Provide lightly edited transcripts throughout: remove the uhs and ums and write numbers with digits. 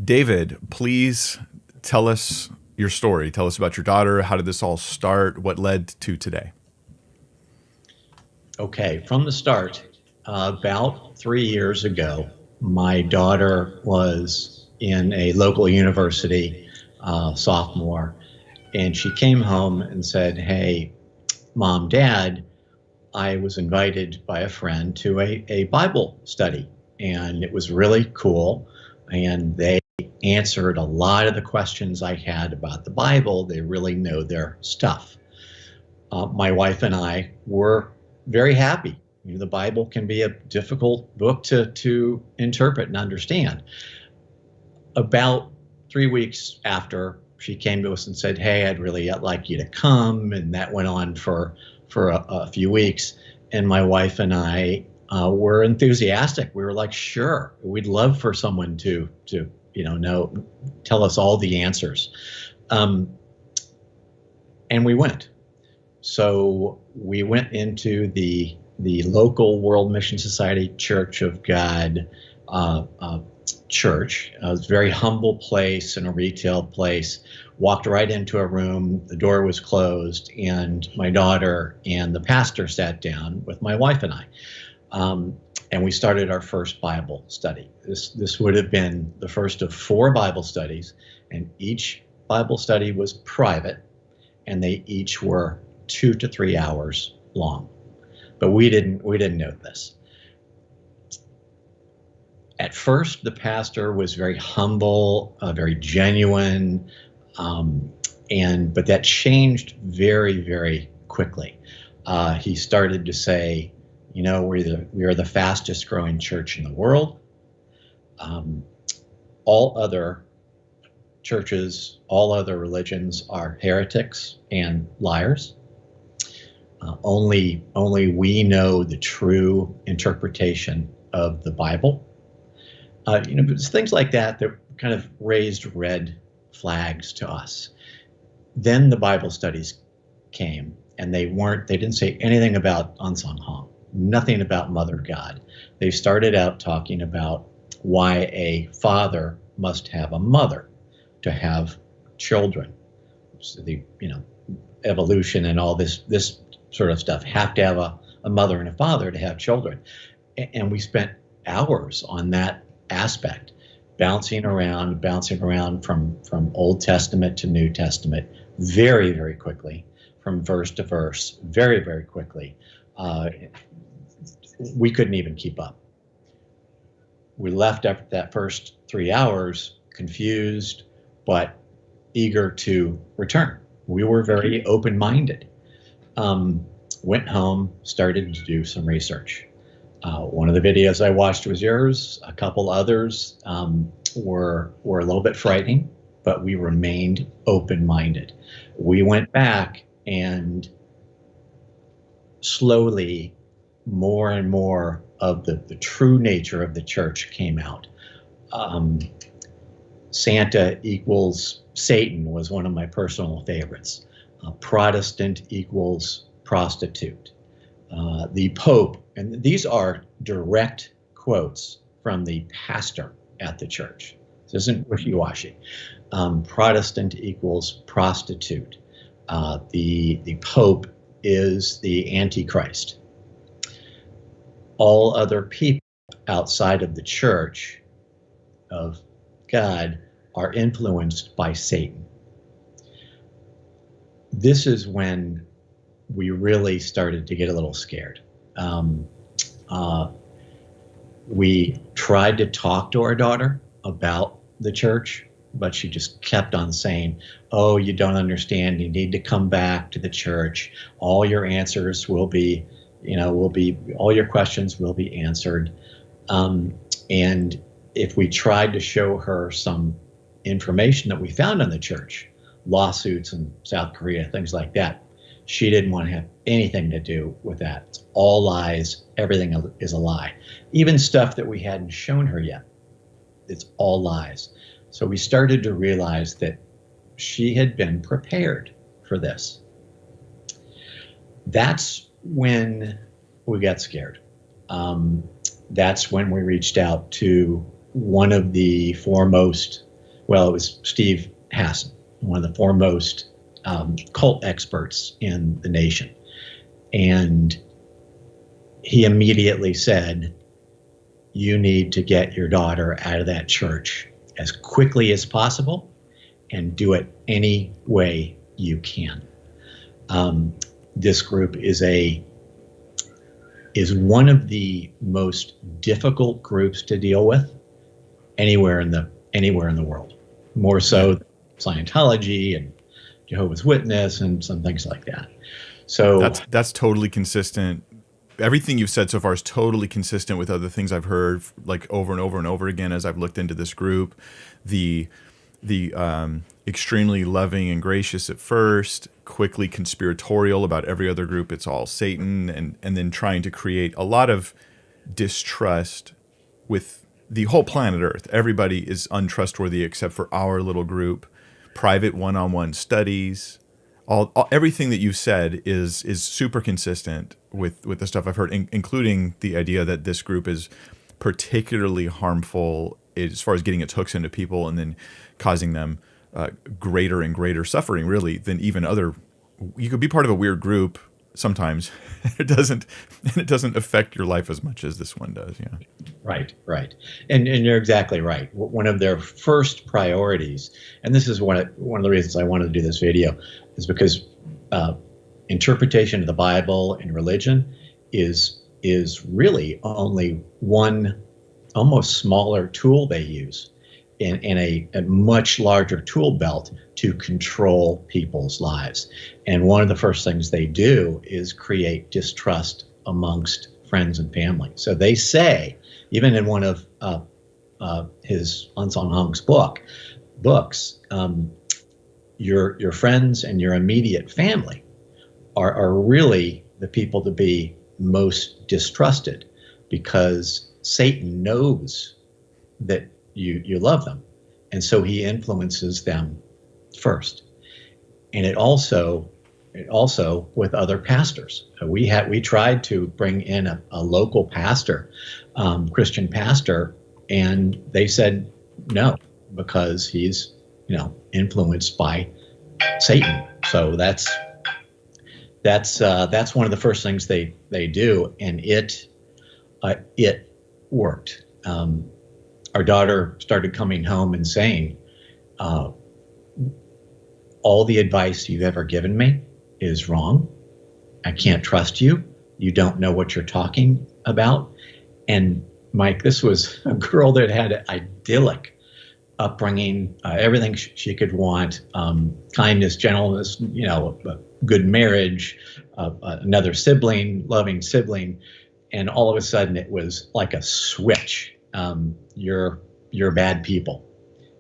David, please tell us your story. Tell us about your daughter. How did this all start? What led to today? Okay, from the start, about 3 years ago, my daughter was in a local university, sophomore, and she came home and said, "Hey, Mom, Dad, I was invited by a friend to a Bible study, and it was really cool. And they answered a lot of the questions I had about the Bible. They really know their stuff." My wife and I were very happy. You know, the Bible can be a difficult book to interpret and understand. About 3 weeks after, she came to us and said, "Hey, I'd really like you to come." And that went on for a few weeks. And my wife and I were enthusiastic. We were like, "Sure, we'd love for someone to tell us all the answers." And we went. So we went into the local World Mission Society Church of God church. It was a very humble place in a retail place. Walked right into a room. The door was closed, and my daughter and the pastor sat down with my wife and I. And we started our first Bible study. This would have been the first of 4 Bible studies, and each Bible study was private, and they each were 2 to 3 hours long. But we didn't know this. At first, the pastor was very humble, very genuine, but that changed very, very quickly. He started to say, "You know, we are the fastest growing church in the world. All other churches, all other religions are heretics and liars. Only we know the true interpretation of the Bible." It's things like that that kind of raised red flags to us. Then the Bible studies came, and they didn't say anything about Unsung Hong, nothing about Mother God. They started out talking about why a father must have a mother to have children. So evolution and all this sort of stuff. Have to have a mother and a father to have children. And we spent hours on that aspect, bouncing around from Old Testament to New Testament very, very quickly, from verse to verse, very, very quickly. We couldn't even keep up. We left after that first 3 hours, confused, but eager to return. We were very open-minded. Went home, started to do some research. One of the videos I watched was yours. A couple others were a little bit frightening, but we remained open-minded. We went back, and slowly more and more of the true nature of the church came out. Santa equals Satan was one of my personal favorites. Protestant equals prostitute. The Pope, and these are direct quotes from the pastor at the church. This isn't wishy-washy. Protestant equals prostitute. The Pope is the Antichrist. All other people outside of the church of God are influenced by Satan. This is when we really started to get a little scared. We tried to talk to our daughter about the church, but she just kept on saying, "Oh, you don't understand. You need to come back to the church. All your answers will be, all your questions will be answered." And if we tried to show her some information that we found on the church, lawsuits in South Korea, things like that, she didn't want to have anything to do with that. It's all lies. Everything is a lie. Even stuff that we hadn't shown her yet, it's all lies. So we started to realize that she had been prepared for this. That's when we got scared. That's when we reached out to one of the foremost Well, it was Steve Hassan, one of the foremost cult experts in the nation. And he immediately said, you need to get your daughter out of that church as quickly as possible and do it any way you can. This group is one of the most difficult groups to deal with anywhere in the world, more so than Scientology and Jehovah's Witness and some things like that. So that's totally consistent. Everything you've said so far is totally consistent with other things I've heard, like over and over and over again as I've looked into this group. The extremely loving and gracious at first, quickly conspiratorial about every other group. It's all Satan, and then trying to create a lot of distrust with the whole planet Earth. Everybody is untrustworthy except for our little group. Private one-on-one studies. Everything that you've said is super consistent with the stuff I've heard, including the idea that this group is particularly harmful as far as getting its hooks into people and then causing them greater and greater suffering, really, than even other. You could be part of a weird group sometimes. It doesn't affect your life as much as this one does. Yeah. Right. And you're exactly right. One of their first priorities, and this is one of the reasons I wanted to do this video, is because interpretation of the Bible and religion is really only one almost smaller tool they use in a much larger tool belt to control people's lives. And one of the first things they do is create distrust amongst friends and family. So they say, even in one of his Unsung Hung's books, your friends and your immediate family are really the people to be most distrusted, because Satan knows that you love them, and so he influences them first. And it also with other pastors. We tried to bring in a local pastor, Christian pastor, and they said no, because he's influenced by Satan. So that's one of the first things they do, and it worked. Our daughter started coming home and saying, all the advice you've ever given me is wrong. I can't trust you. You don't know what you're talking about. And Mike, this was a girl that had an idyllic upbringing, everything she could want, kindness, gentleness, a good marriage, another sibling, loving sibling. And all of a sudden it was like a switch. You're bad people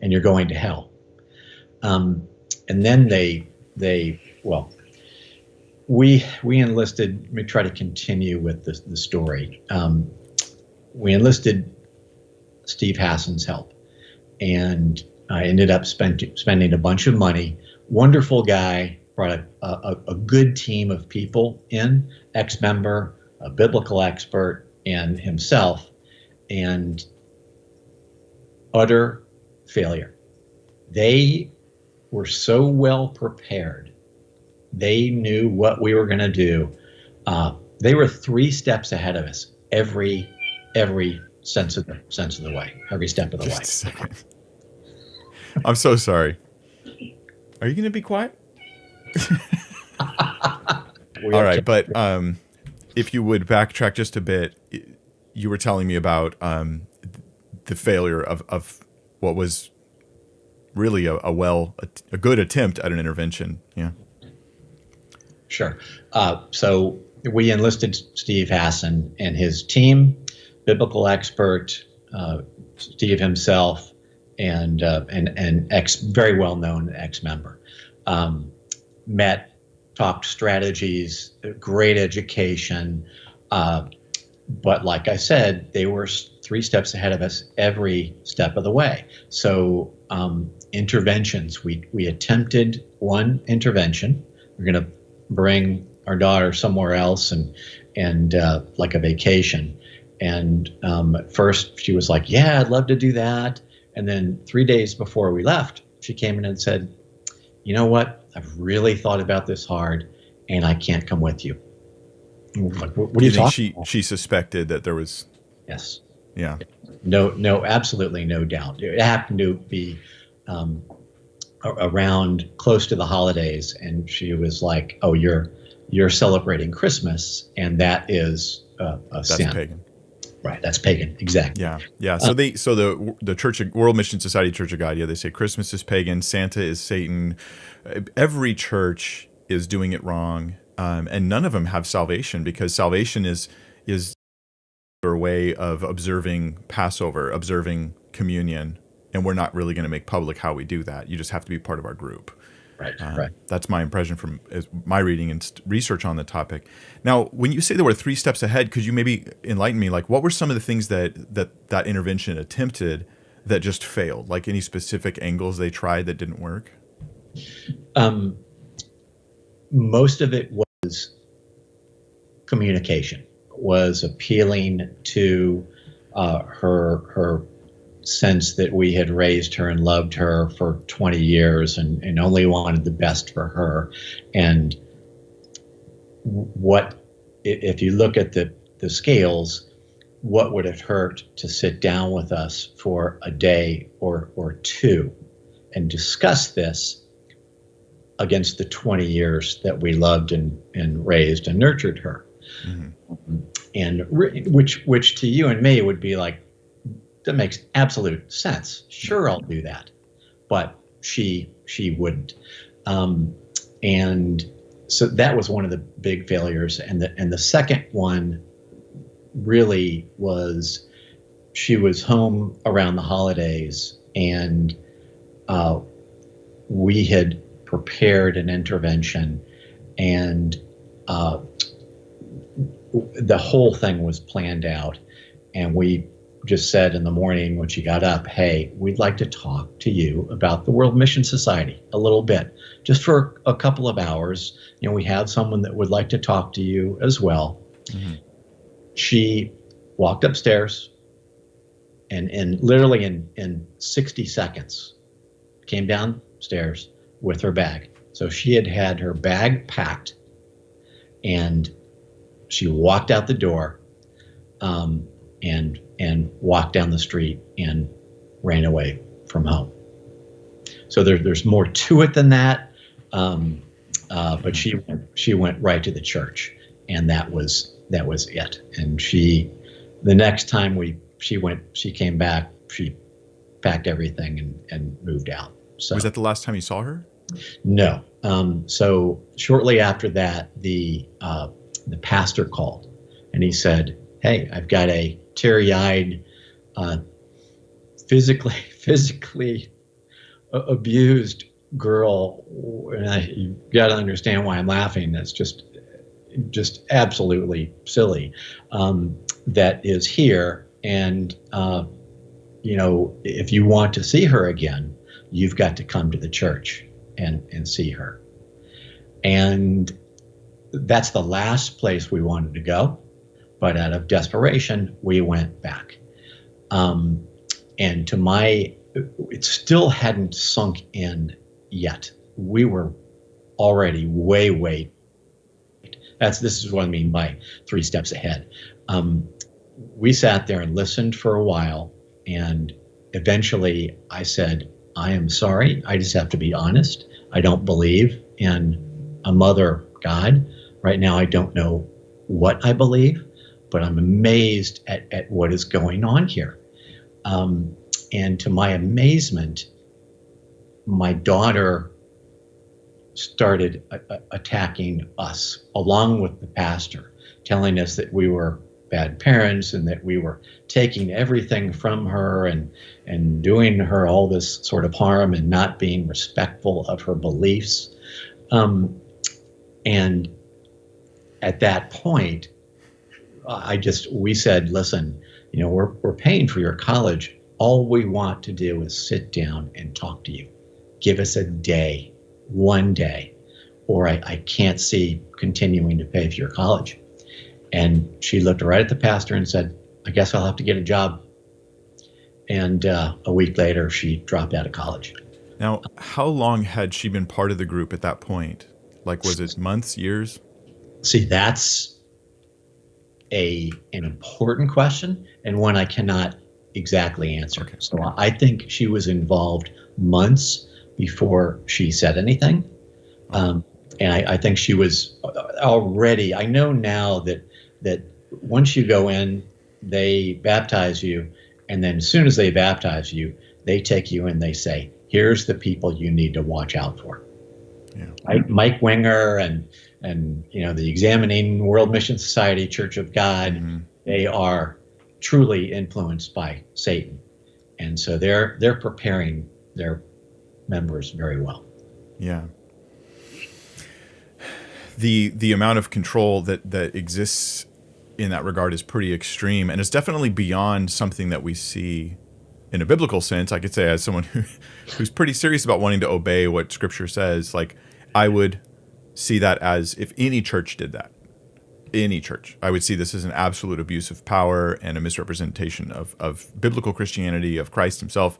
and you're going to hell. And then we enlisted. Let me try to continue with the story. We enlisted Steve Hassan's help, and I ended up spending a bunch of money. Wonderful guy, brought a good team of people in, ex-member, a biblical expert, and himself, and utter failure. They were so well prepared. They knew what we were going to do. They were 3 steps ahead of us every sense of the way, every step of the way. Just a second. I'm so sorry. Are you going to be quiet? All right, but if you would backtrack just a bit, you were telling me about the failure of what was really a good attempt at an intervention. Yeah. Sure. So we enlisted Steve Hassan and his team, biblical expert, Steve himself, and very well known ex-member. Met, talked strategies, great education, but like I said, they were 3 steps ahead of us every step of the way. So interventions, we attempted one intervention. We're going to bring our daughter somewhere else and like a vacation. And at first she was like, yeah, I'd love to do that. And then 3 days before we left, she came in and said, you know what? I've really thought about this hard, and I can't come with you. And we're like, what are Do you you think talking about? she suspected that there was? Yes. Yeah. No, absolutely no doubt. It happened to be around close to the holidays, and she was like, "Oh, you're celebrating Christmas, and that is a That's sin." pagan. Right, that's pagan. Exactly. Yeah, yeah. So the Church of World Mission Society Church of God, yeah, they say Christmas is pagan, Santa is Satan. Every church is doing it wrong, and none of them have salvation, because salvation is a way of observing Passover, observing communion, and we're not really going to make public how we do that. You just have to be part of our group. Right. Right. That's my impression from my reading and research on the topic. Now, when you say there were 3 steps ahead, could you maybe enlighten me? Like, what were some of the things that intervention attempted that just failed? Like, any specific angles they tried that didn't work? Most of it was communication, was appealing to her sense that we had raised her and loved her for 20 years and only wanted the best for her. And what, if you look at the scales, what would it hurt to sit down with us for a day or two and discuss this against the 20 years that we loved and raised and nurtured her? Mm-hmm. And which to you and me would be like, that makes absolute sense. Sure, I'll do that. But she wouldn't. And so that was one of the big failures. And the second one really was, she was home around the holidays, and we had prepared an intervention, and the whole thing was planned out. And we just said in the morning when she got up, hey, we'd like to talk to you about the World Mission Society a little bit, just for a couple of hours. You know, we have someone that would like to talk to you as well. Mm-hmm. She walked upstairs and literally in 60 seconds came downstairs with her bag. So she had her bag packed, and she walked out the door, and walked down the street and ran away from home. So there's more to it than that. But she went right to the church, and that was it. And the next time she came back, she packed everything and moved out. So was that the last time you saw her? No. So shortly after that, the pastor called, and he said, hey, I've got a teary-eyed, physically abused girl, and you got to understand why I'm laughing. That's just absolutely silly. That is here, and if you want to see her again, you've got to come to the church and see her. And that's the last place we wanted to go. But out of desperation, we went back. And it still hadn't sunk in yet. We were already way. This is what I mean by 3 steps ahead. We sat there and listened for a while, and eventually I said, I am sorry. I just have to be honest. I don't believe in a mother God. Right now, I don't know what I believe, but I'm amazed at what is going on here. And to my amazement, my daughter started attacking us along with the pastor, telling us that we were bad parents and that we were taking everything from her and doing her all this sort of harm and not being respectful of her beliefs. And at that point, we said, listen, we're paying for your college. All we want to do is sit down and talk to you. Give us a day, one day, or I can't see continuing to pay for your college. And she looked right at the pastor and said, I guess I'll have to get a job. And a week later, she dropped out of college. Now, how long had she been part of the group at that point? Like, was it months, years? See, that's an important question and one I cannot exactly answer. Okay. So I think she was involved months before she said anything. And I think she was already, I know now that once you go in, they baptize you. And then as soon as they baptize you, they take you and they say, here's the people you need to watch out for. Yeah. Mike Winger and the Examining World Mission Society, Church of God, mm-hmm. They are truly influenced by Satan. And so they're preparing their members very well. Yeah. The amount of control that exists in that regard is pretty extreme, and it's definitely beyond something that we see in a biblical sense. I could say, as someone who's pretty serious about wanting to obey what Scripture says, like, I would see that as, if any church did that, any church, I would see this as an absolute abuse of power and a misrepresentation of biblical Christianity, of Christ himself.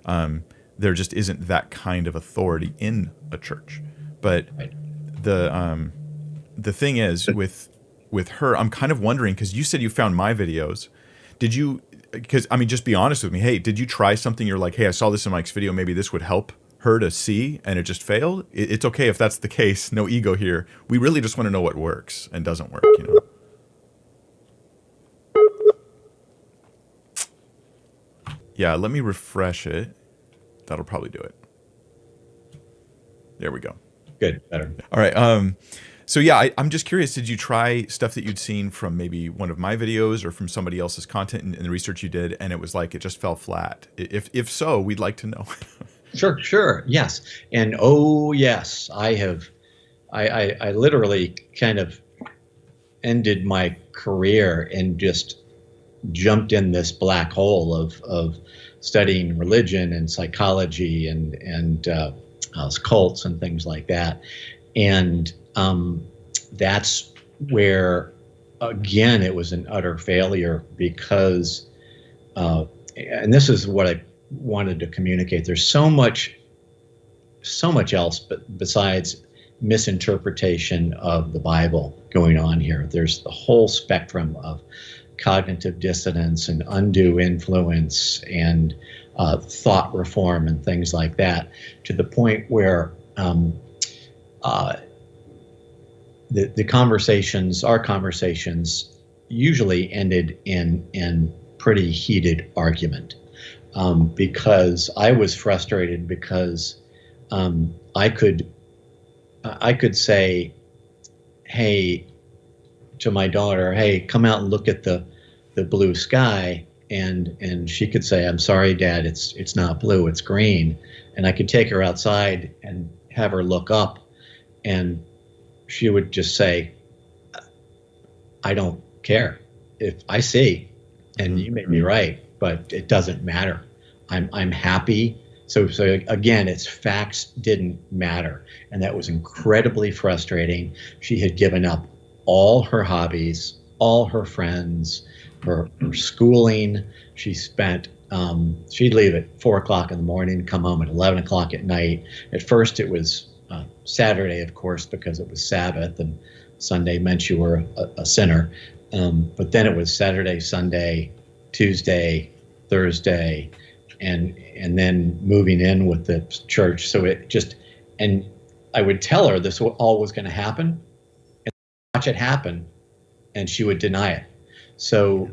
There just isn't that kind of authority in a church. But the thing is, with her, I'm kind of wondering, because you said you found my videos. Did you, because, I mean, just be honest with me. Hey, did you try something? You're like, hey, I saw this in Mike's video. Maybe this would help her to see, and it just failed? It's okay if that's the case. No ego here. We really just want to know what works and doesn't work, Yeah, let me refresh it. That'll probably do it. There we go. Good, better. All right. So yeah, I'm just curious, did you try stuff that you'd seen from maybe one of my videos or from somebody else's content in the research you did, and it was like it just fell flat? If so, we'd like to know. Sure. Yes. And yes, I have. I literally kind of ended my career and just jumped in this black hole of studying religion and psychology and cults and things like that. And that's where, again, it was an utter failure because, and this is what I wanted to communicate. There's so much else, but besides misinterpretation of the Bible going on here. There's the whole spectrum of cognitive dissonance and undue influence and thought reform and things like that, to the point where our conversations usually ended in pretty heated argument, because I was frustrated because I could say, hey, to my daughter, hey, come out and look at the blue sky, and she could say, I'm sorry, Dad, it's not blue, it's green. And I could take her outside and have her look up, and she would just say, I don't care if I see, and you may be right, but it doesn't matter. I'm happy. So again, it's facts didn't matter. And that was incredibly frustrating. She had given up all her hobbies, all her friends, her schooling. She spent, she'd leave at 4 o'clock in the morning, come home at 11 o'clock at night. At first it was Saturday, of course, because it was Sabbath, and Sunday meant you were a sinner. But then it was Saturday, Sunday, Tuesday, Thursday, and then moving in with the church. So it just, and I would tell her this all was going to happen, and watch it happen, and she would deny it. So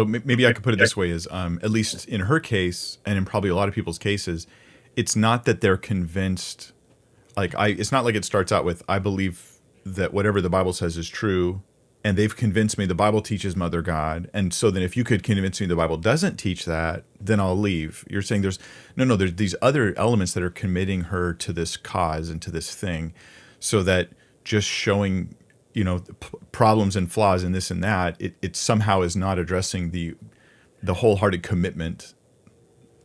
maybe I could put it this way: is at least in her case, and in probably a lot of people's cases, it's not that they're convinced. It's not like it starts out with, I believe that whatever the Bible says is true, and they've convinced me the Bible teaches Mother God, and so then if you could convince me the Bible doesn't teach that, then I'll leave. You're saying there's these other elements that are committing her to this cause and to this thing, so that just showing, problems and flaws in this and that, it somehow is not addressing the wholehearted commitment.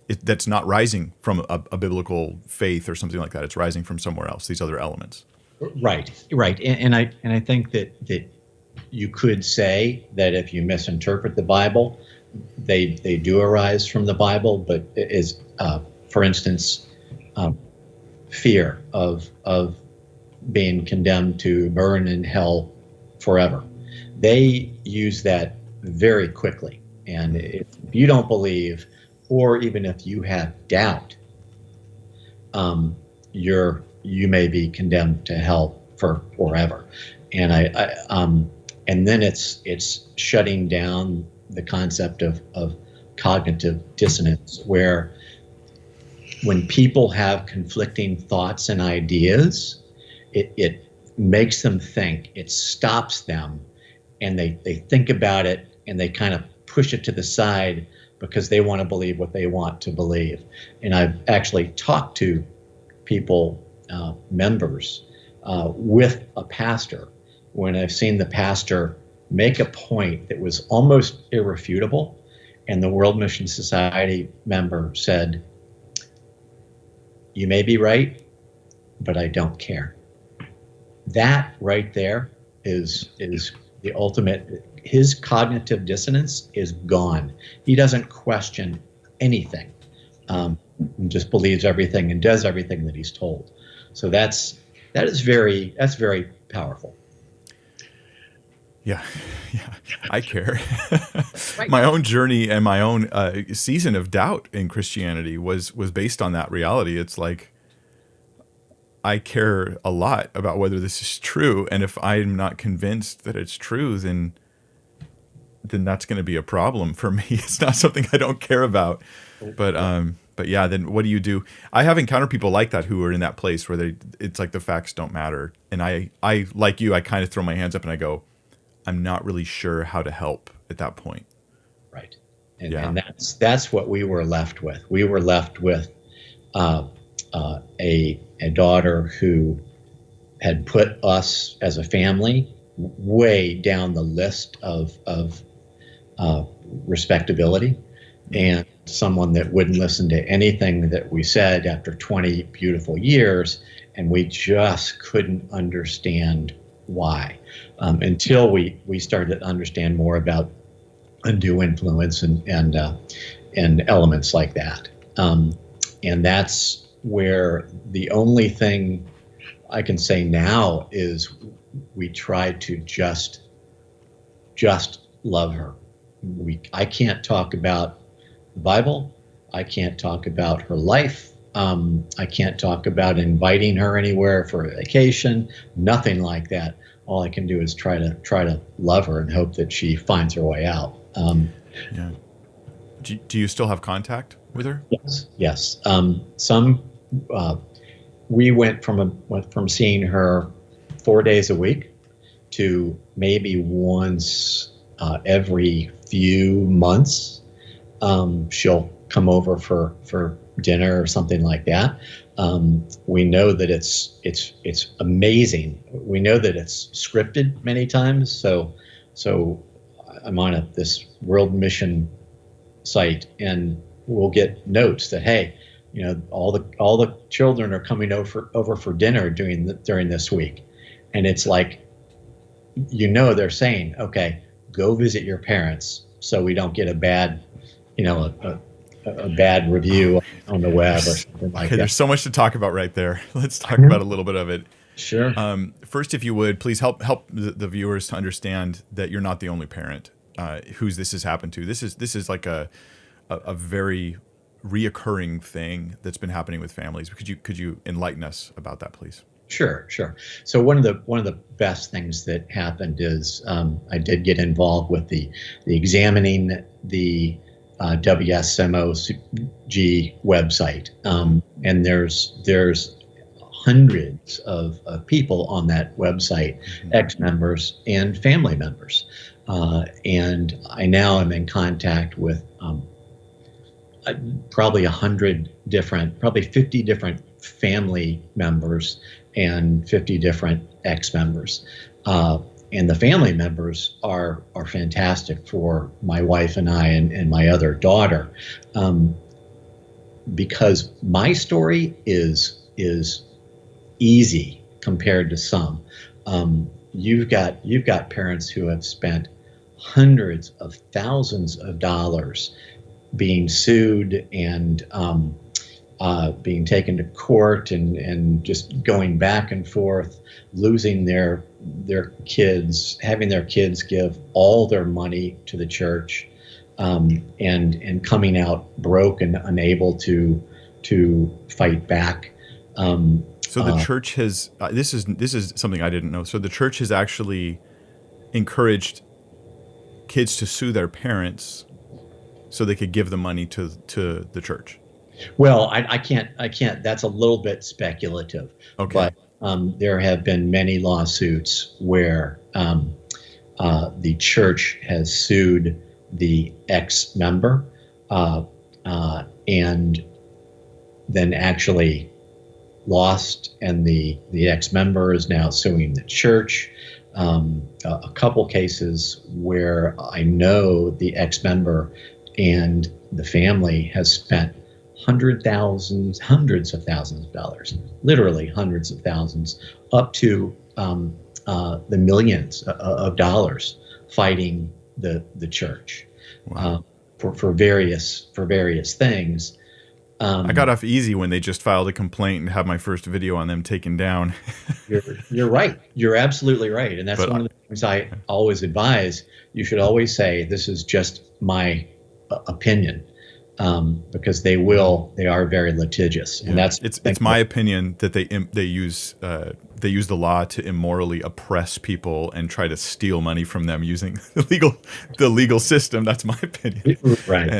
That's not rising from a biblical faith or something like that. It's rising from somewhere else. These other elements. Right. And I think that you could say that if you misinterpret the Bible, they do arise from the Bible, but it is, for instance, fear of being condemned to burn in hell forever. They use that very quickly. And if you don't believe, or even if you have doubt, you may be condemned to hell for forever. And and then it's shutting down the concept of cognitive dissonance, where when people have conflicting thoughts and ideas, it makes them think, it stops them, and they think about it and they kind of push it to the side because they want to believe what they want to believe. And I've actually talked to people, members, with a pastor, when I've seen the pastor make a point that was almost irrefutable, and the World Mission Society member said, "You may be right, but I don't care." That right there is the ultimate. His cognitive dissonance is gone. He doesn't question anything. Just believes everything and does everything that he's told. So that's very powerful. Yeah, I care. My own journey and my own season of doubt in Christianity was based on that reality. It's like, I care a lot about whether this is true, and if I'm not convinced that it's true, then that's going to be a problem for me. It's not something I don't care about. But yeah, then what do you do? I have encountered people like that who are in that place where it's like the facts don't matter. And I like you, I kind of throw my hands up and I go, I'm not really sure how to help at that point. Right. And that's what we were left with. We were left with a daughter who had put us as a family way down the list of respectability, and someone that wouldn't listen to anything that we said after 20 beautiful years, and we just couldn't understand why, until we started to understand more about undue influence and elements like that. And that's where the only thing I can say now is we try to just love her. I can't talk about the Bible. I can't talk about her life. I can't talk about inviting her anywhere for a vacation. Nothing like that. All I can do is try to love her and hope that she finds her way out. Yeah. Do you still have contact with her? Yes. We went from seeing her 4 days a week to maybe once every few months. She'll come over for dinner or something like that. We know that it's amazing. We know that it's scripted many times. So I'm on this World Mission site, and we'll get notes that, hey, all the children are coming over for dinner during this week, and it's like, they're saying, okay, go visit your parents so we don't get a bad, a bad review on the web or something like that. There's so much to talk about right there. Let's talk about a little bit of it. Sure. First, if you would, please help the viewers to understand that you're not the only parent whose this has happened to. This is like a very reoccurring thing that's been happening with families. Could you enlighten us about that, please? Sure. So one of the best things that happened is I did get involved with the examining the WMSCOG website, and there's hundreds of people on that website, ex-members and family members, and I now am in contact with probably 100 different, probably 50 different family members and 50 different ex-members. And the family members are fantastic for my wife and I and my other daughter, because my story is easy compared to some. you've got parents who have spent hundreds of thousands of dollars being sued and being taken to court and just going back and forth, losing their kids, having their kids give all their money to the church, and coming out broke and unable to fight back. So the church has this is something I didn't know. So the church has actually encouraged kids to sue their parents so they could give the money to the church. Well, I can't. That's a little bit speculative. Okay. But there have been many lawsuits where the church has sued the ex-member and then actually lost, and the ex-member is now suing the church. A couple cases where I know the ex-member and the family has spent hundreds of thousands of dollars, literally hundreds of thousands, up to the millions of dollars, fighting the church. Wow. For various things. I got off easy when they just filed a complaint and had my first video on them taken down. You're right. You're absolutely right. And that's one of the things I always advise. You should always say, this is just my opinion, because they are very litigious. And that's it's my opinion that they use the law to immorally oppress people and try to steal money from them using the legal system. That's my opinion. Right.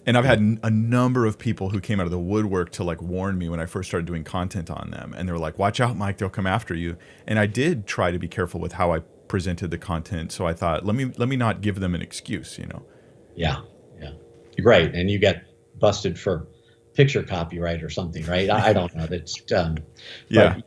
And I've had a number of people who came out of the woodwork to like warn me when I first started doing content on them. And they were like, watch out, Mike, they'll come after you. And I did try to be careful with how I presented the content. So I thought, let me not give them an excuse, Yeah. You're right. And you get busted for picture copyright or something, right? I don't know. That's yeah.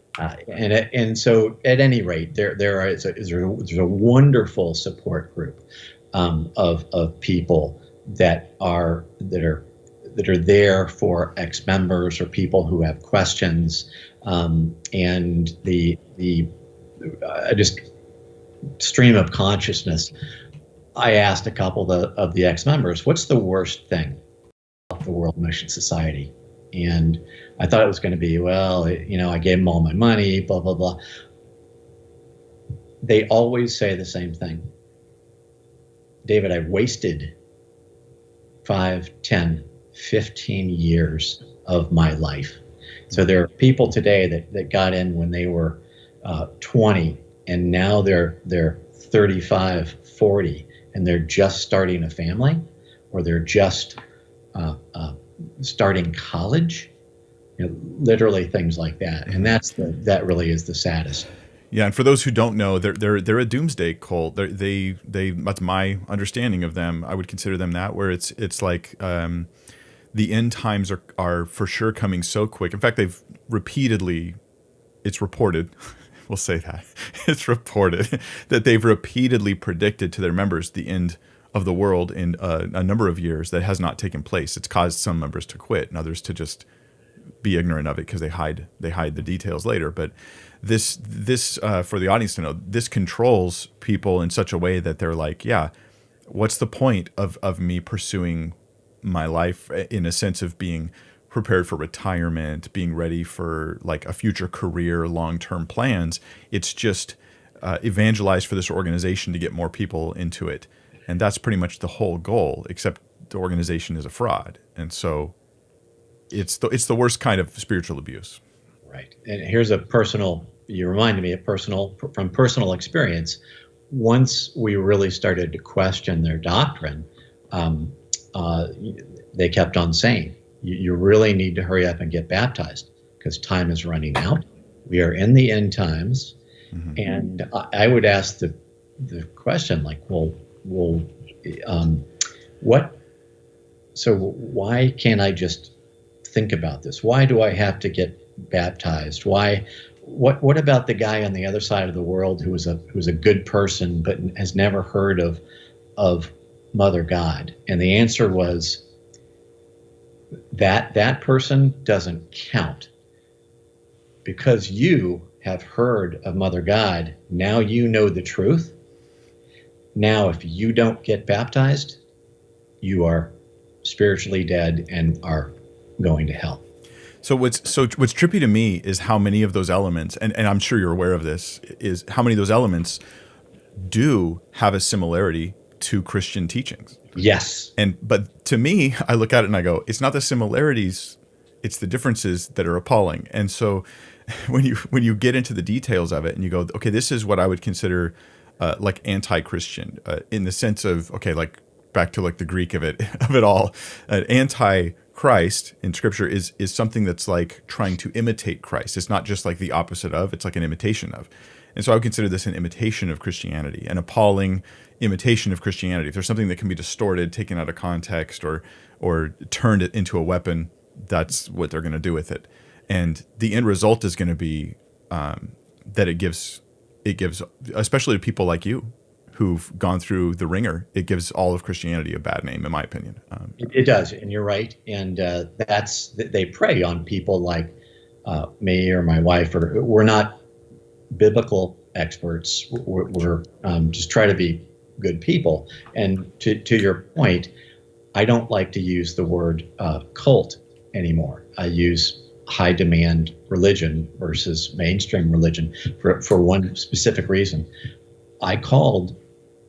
And so at any rate, there's a wonderful support group of people that are there for ex-members or people who have questions, and the just stream of consciousness. I asked a couple of the ex-members, what's the worst thing about the World Mission Society? And I thought it was going to be, well, I gave them all my money, blah, blah, blah. They always say the same thing. David, I wasted 5, 10, 15 years of my life. So there are people today that got in when they were 20, and now they're 35, 40, and they're just starting a family, or they're just starting college, literally things like that. And that really is the saddest. Yeah, and for those who don't know, they're a doomsday cult. They that's my understanding of them. I would consider them that, where it's like the end times are for sure coming so quick. In fact, it's reported, we'll say that, it's reported that they've repeatedly predicted to their members the end of the world in a number of years that has not taken place. It's caused some members to quit and others to just be ignorant of it because they hide the details later. But this for the audience to know, this controls people in such a way that they're like, yeah, what's the point of me pursuing my life in a sense of being prepared for retirement, being ready for like a future career, long-term plans? It's just evangelize for this organization to get more people into it. And that's pretty much the whole goal, except the organization is a fraud. And so it's the worst kind of spiritual abuse. Right. And here's you reminded me from personal experience. Once we really started to question their doctrine, they kept on saying, you really need to hurry up and get baptized because time is running out. We are in the end times. Mm-hmm. And I would ask the question like, so why can't I just think about this? Why do I have to get baptized? What about the guy on the other side of the world who's a good person but has never heard of Mother God? And the answer was that person doesn't count, because you have heard of Mother God. Now you know the truth. Now, if you don't get baptized, you are spiritually dead and are going to hell. So what's trippy to me is how many of those elements, and I'm sure you're aware of this, is how many of those elements do have a similarity to Christian teachings. Yes. But to me, I look at it and I go, it's not the similarities, it's the differences that are appalling. And so when you get into the details of it and you go, okay, this is what I would consider like anti-Christian in the sense of, okay, like back to like the Greek of it all, anti-Christ in Scripture is something that's like trying to imitate Christ. It's not just like the opposite of, it's like an imitation of. And so I would consider this an imitation of Christianity, an appalling imitation of Christianity. If there's something that can be distorted, taken out of context, or turned it into a weapon, that's what they're going to do with it. And the end result is going to be that it gives, especially to people like you who've gone through the ringer, it gives all of Christianity a bad name, in my opinion. It does, and you're right. And they prey on people like me or my wife. Or we're not biblical experts. We're just try to be good people. And to your point, I don't like to use the word cult anymore. I use high demand religion versus mainstream religion for one specific reason. I called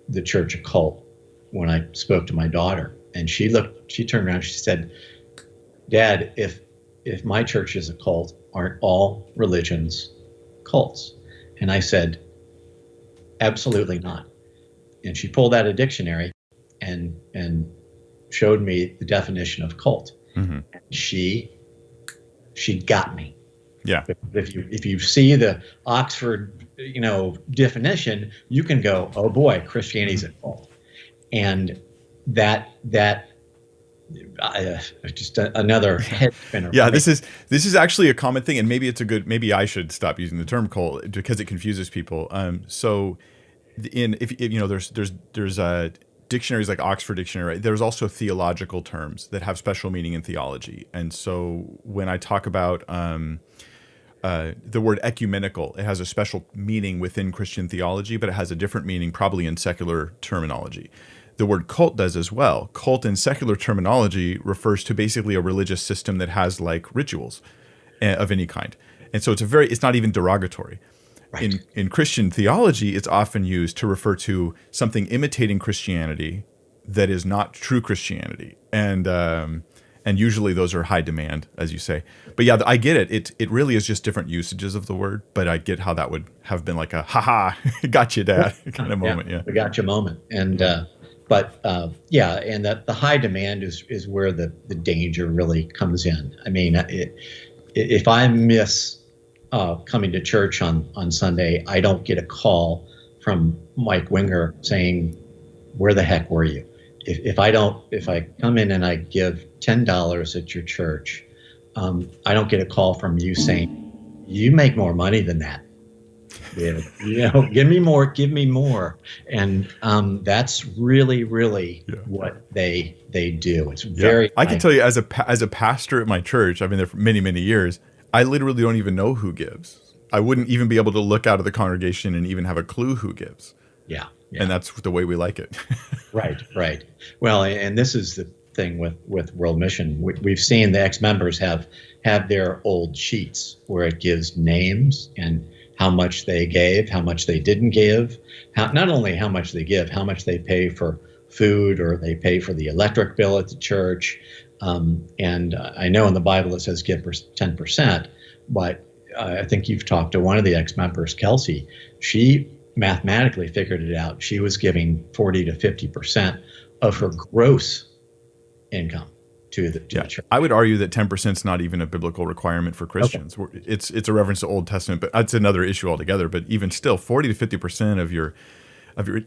the church a cult when I spoke to my daughter, and she turned around, she said, "Dad, if my church is a cult, aren't all religions cults?" And I said, "Absolutely not." And she pulled out a dictionary and showed me the definition of cult. Mm-hmm. She got me. Yeah. If you see the Oxford, definition, you can go, "Oh boy, Christianity's a cult," and that just another head spinner. Yeah, this is actually a common thing, and maybe I should stop using the term cult because it confuses people. So, there's dictionaries like Oxford Dictionary, right? There's also theological terms that have special meaning in theology, and so when I talk about the word ecumenical, it has a special meaning within Christian theology, but it has a different meaning probably in secular terminology. The word cult does as well. Cult in secular terminology refers to basically a religious system that has like rituals of any kind. And so it's not even derogatory. Right. In Christian theology, it's often used to refer to something imitating Christianity that is not true Christianity. And usually those are high demand, as you say. But yeah, I get it. It really is just different usages of the word, but I get how that would have been like a, ha-ha, gotcha, Dad, kind of moment. Yeah, the gotcha moment. And and the high demand is where the danger really comes in. I mean, if I miss coming to church on Sunday, I don't get a call from Mike Winger saying, "Where the heck were you?" If I come in and I give $10 at your church, I don't get a call from you saying, "You make more money than that. Give me more." And that's really, really what they do. It's very. I can tell you, as a pastor at my church, I've been there for many, many years. I literally don't even know who gives. I wouldn't even be able to look out of the congregation and even have a clue who gives. Yeah. And that's the way we like it. Right. Well, and this is the thing with World Mission. We've seen the ex-members have their old sheets where it gives names and how much they gave, how much they didn't give, not only how much they give, how much they pay for food or they pay for the electric bill at the church. And I know in the Bible it says give 10%, but I think you've talked to one of the ex-members, Kelsey. She mathematically figured it out. She was giving 40 to 50% of her gross income to the church. I would argue that 10% is not even a biblical requirement for Christians. Okay. It's a reference to Old Testament, but that's another issue altogether. But even still, 40 to 50% of your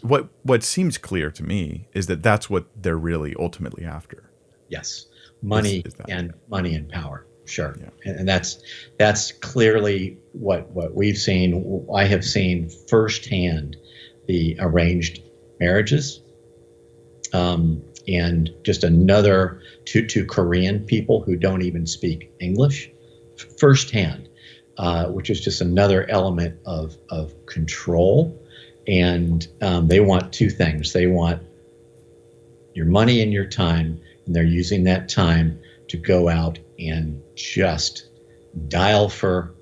what seems clear to me is that that's what they're really ultimately after. Yes, money and power. Sure, yeah. And that's clearly what we've seen. I have seen firsthand the arranged marriages, and just another to Korean people who don't even speak English, firsthand. which is just another element of control. And they want two things. They want your money and your time, and they're using that time to go out and just dial for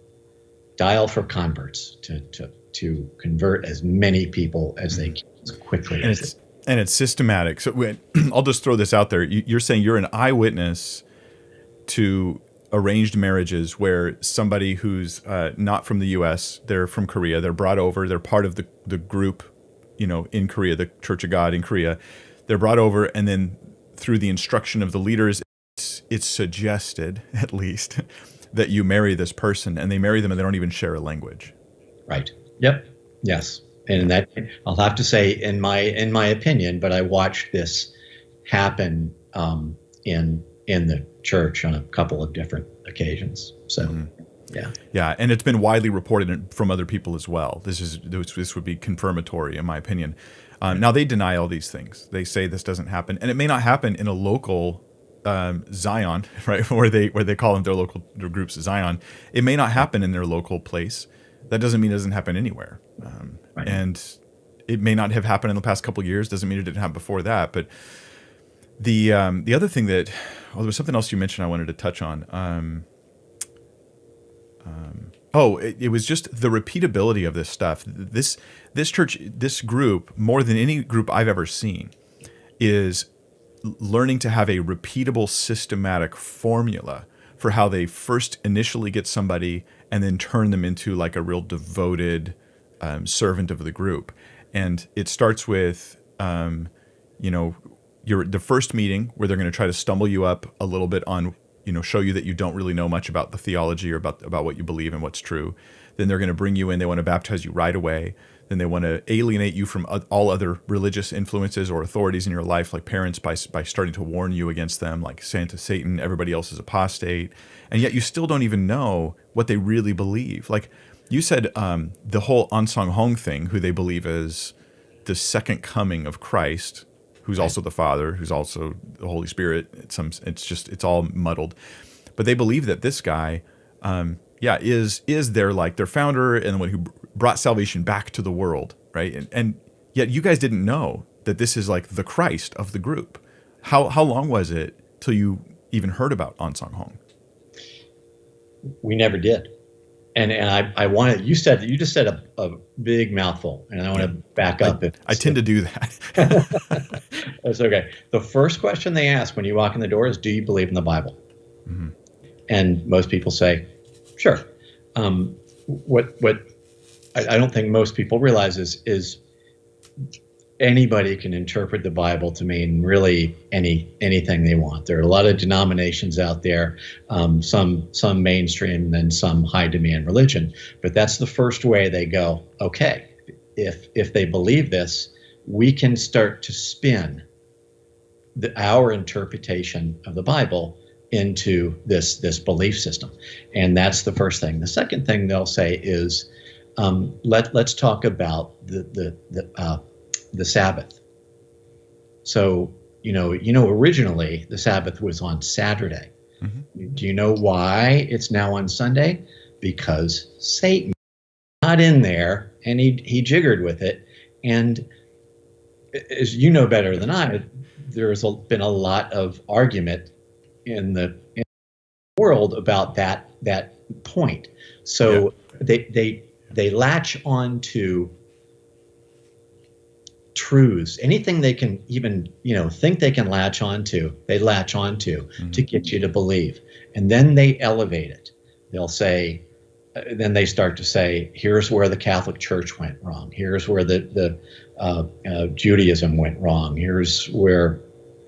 converts, to convert as many people as they can as quickly as they can. And it's systematic. So I'll just throw this out there. You're saying you're an eyewitness to arranged marriages where somebody who's not from the U.S., they're from Korea, they're brought over, they're part of the group, in Korea, the Church of God in Korea. They're brought over, and then through the instruction of the leaders, it's suggested, at least, that you marry this person, and they marry them and they don't even share a language. Right. Yep. Yes. And that, I'll have to say, in my opinion, but I watched this happen in the church on a couple of different occasions. So, yeah, and it's been widely reported from other people as well. This would be confirmatory, in my opinion. Now they deny all these things. They say this doesn't happen, and it may not happen in a local Zion, right, where they call them their groups Zion. It may not happen in their local place. That doesn't mean it doesn't happen anywhere. Right. And it may not have happened in the past couple of years. Doesn't mean it didn't happen before that. But the other thing that, there was something else you mentioned I wanted to touch on. It was just the repeatability of this stuff. This church, this group, more than any group I've ever seen, is learning to have a repeatable, systematic formula for how they first initially get somebody and then turn them into like a real devoted servant of the group. And it starts with, the first meeting where they're going to try to stumble you up a little bit on, show you that you don't really know much about the theology or about what you believe and what's true. Then they're going to bring you in. They want to baptize you right away. Then they want to alienate you from all other religious influences or authorities in your life, like parents, by starting to warn you against them, like saying to Satan, everybody else is apostate. And yet you still don't even know what they really believe. Like you said, the whole Ansang Hong thing, who they believe is the second coming of Christ, who's also the Father, who's also the Holy Spirit. It's all muddled. But they believe that this guy, is their founder and the one who brought salvation back to the world, right? And yet you guys didn't know that this is like the Christ of the group. How long was it till you even heard about Ansang Hong? We never did. And I wanted, you just said a big mouthful, and I want to back up. I tend to do that. That's okay. The first question they ask when you walk in the door is, do you believe in the Bible? Mm-hmm. And most people say, sure. What I don't think most people realize is anybody can interpret the Bible to mean really anything they want. There are a lot of denominations out there, some mainstream and some high demand religion, but that's the first way they go, okay, if they believe this, we can start to spin our interpretation of the Bible into this belief system. And that's the first thing. The second thing they'll say is, let's talk about the Sabbath. So, originally the Sabbath was on Saturday. Mm-hmm. Do you know why it's now on Sunday? Because Satan got in there and he jiggered with it. And as you know better than I, there's been a lot of argument in the world about that point. So they latch on to truths, anything they can even think they can latch onto, they latch onto to get you to believe, and then they elevate it. They'll say, then they start to say, here's where the Catholic Church went wrong, here's where the Judaism went wrong, here's where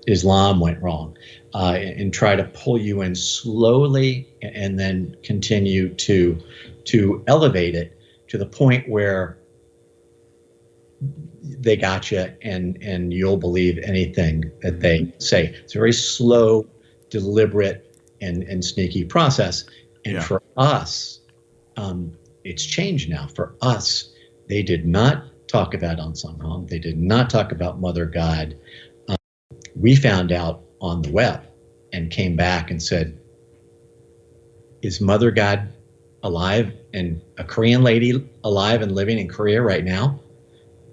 Islam went wrong, and try to pull you in slowly, and then continue to elevate it to the point where they got you, and you'll believe anything that they say. It's a very slow, deliberate, and sneaky process. And for us, it's changed now. For us, they did not talk about Ansang Hong. They did not talk about Mother God. We found out on the web and came back and said, is Mother God alive, and a Korean lady alive and living in Korea right now.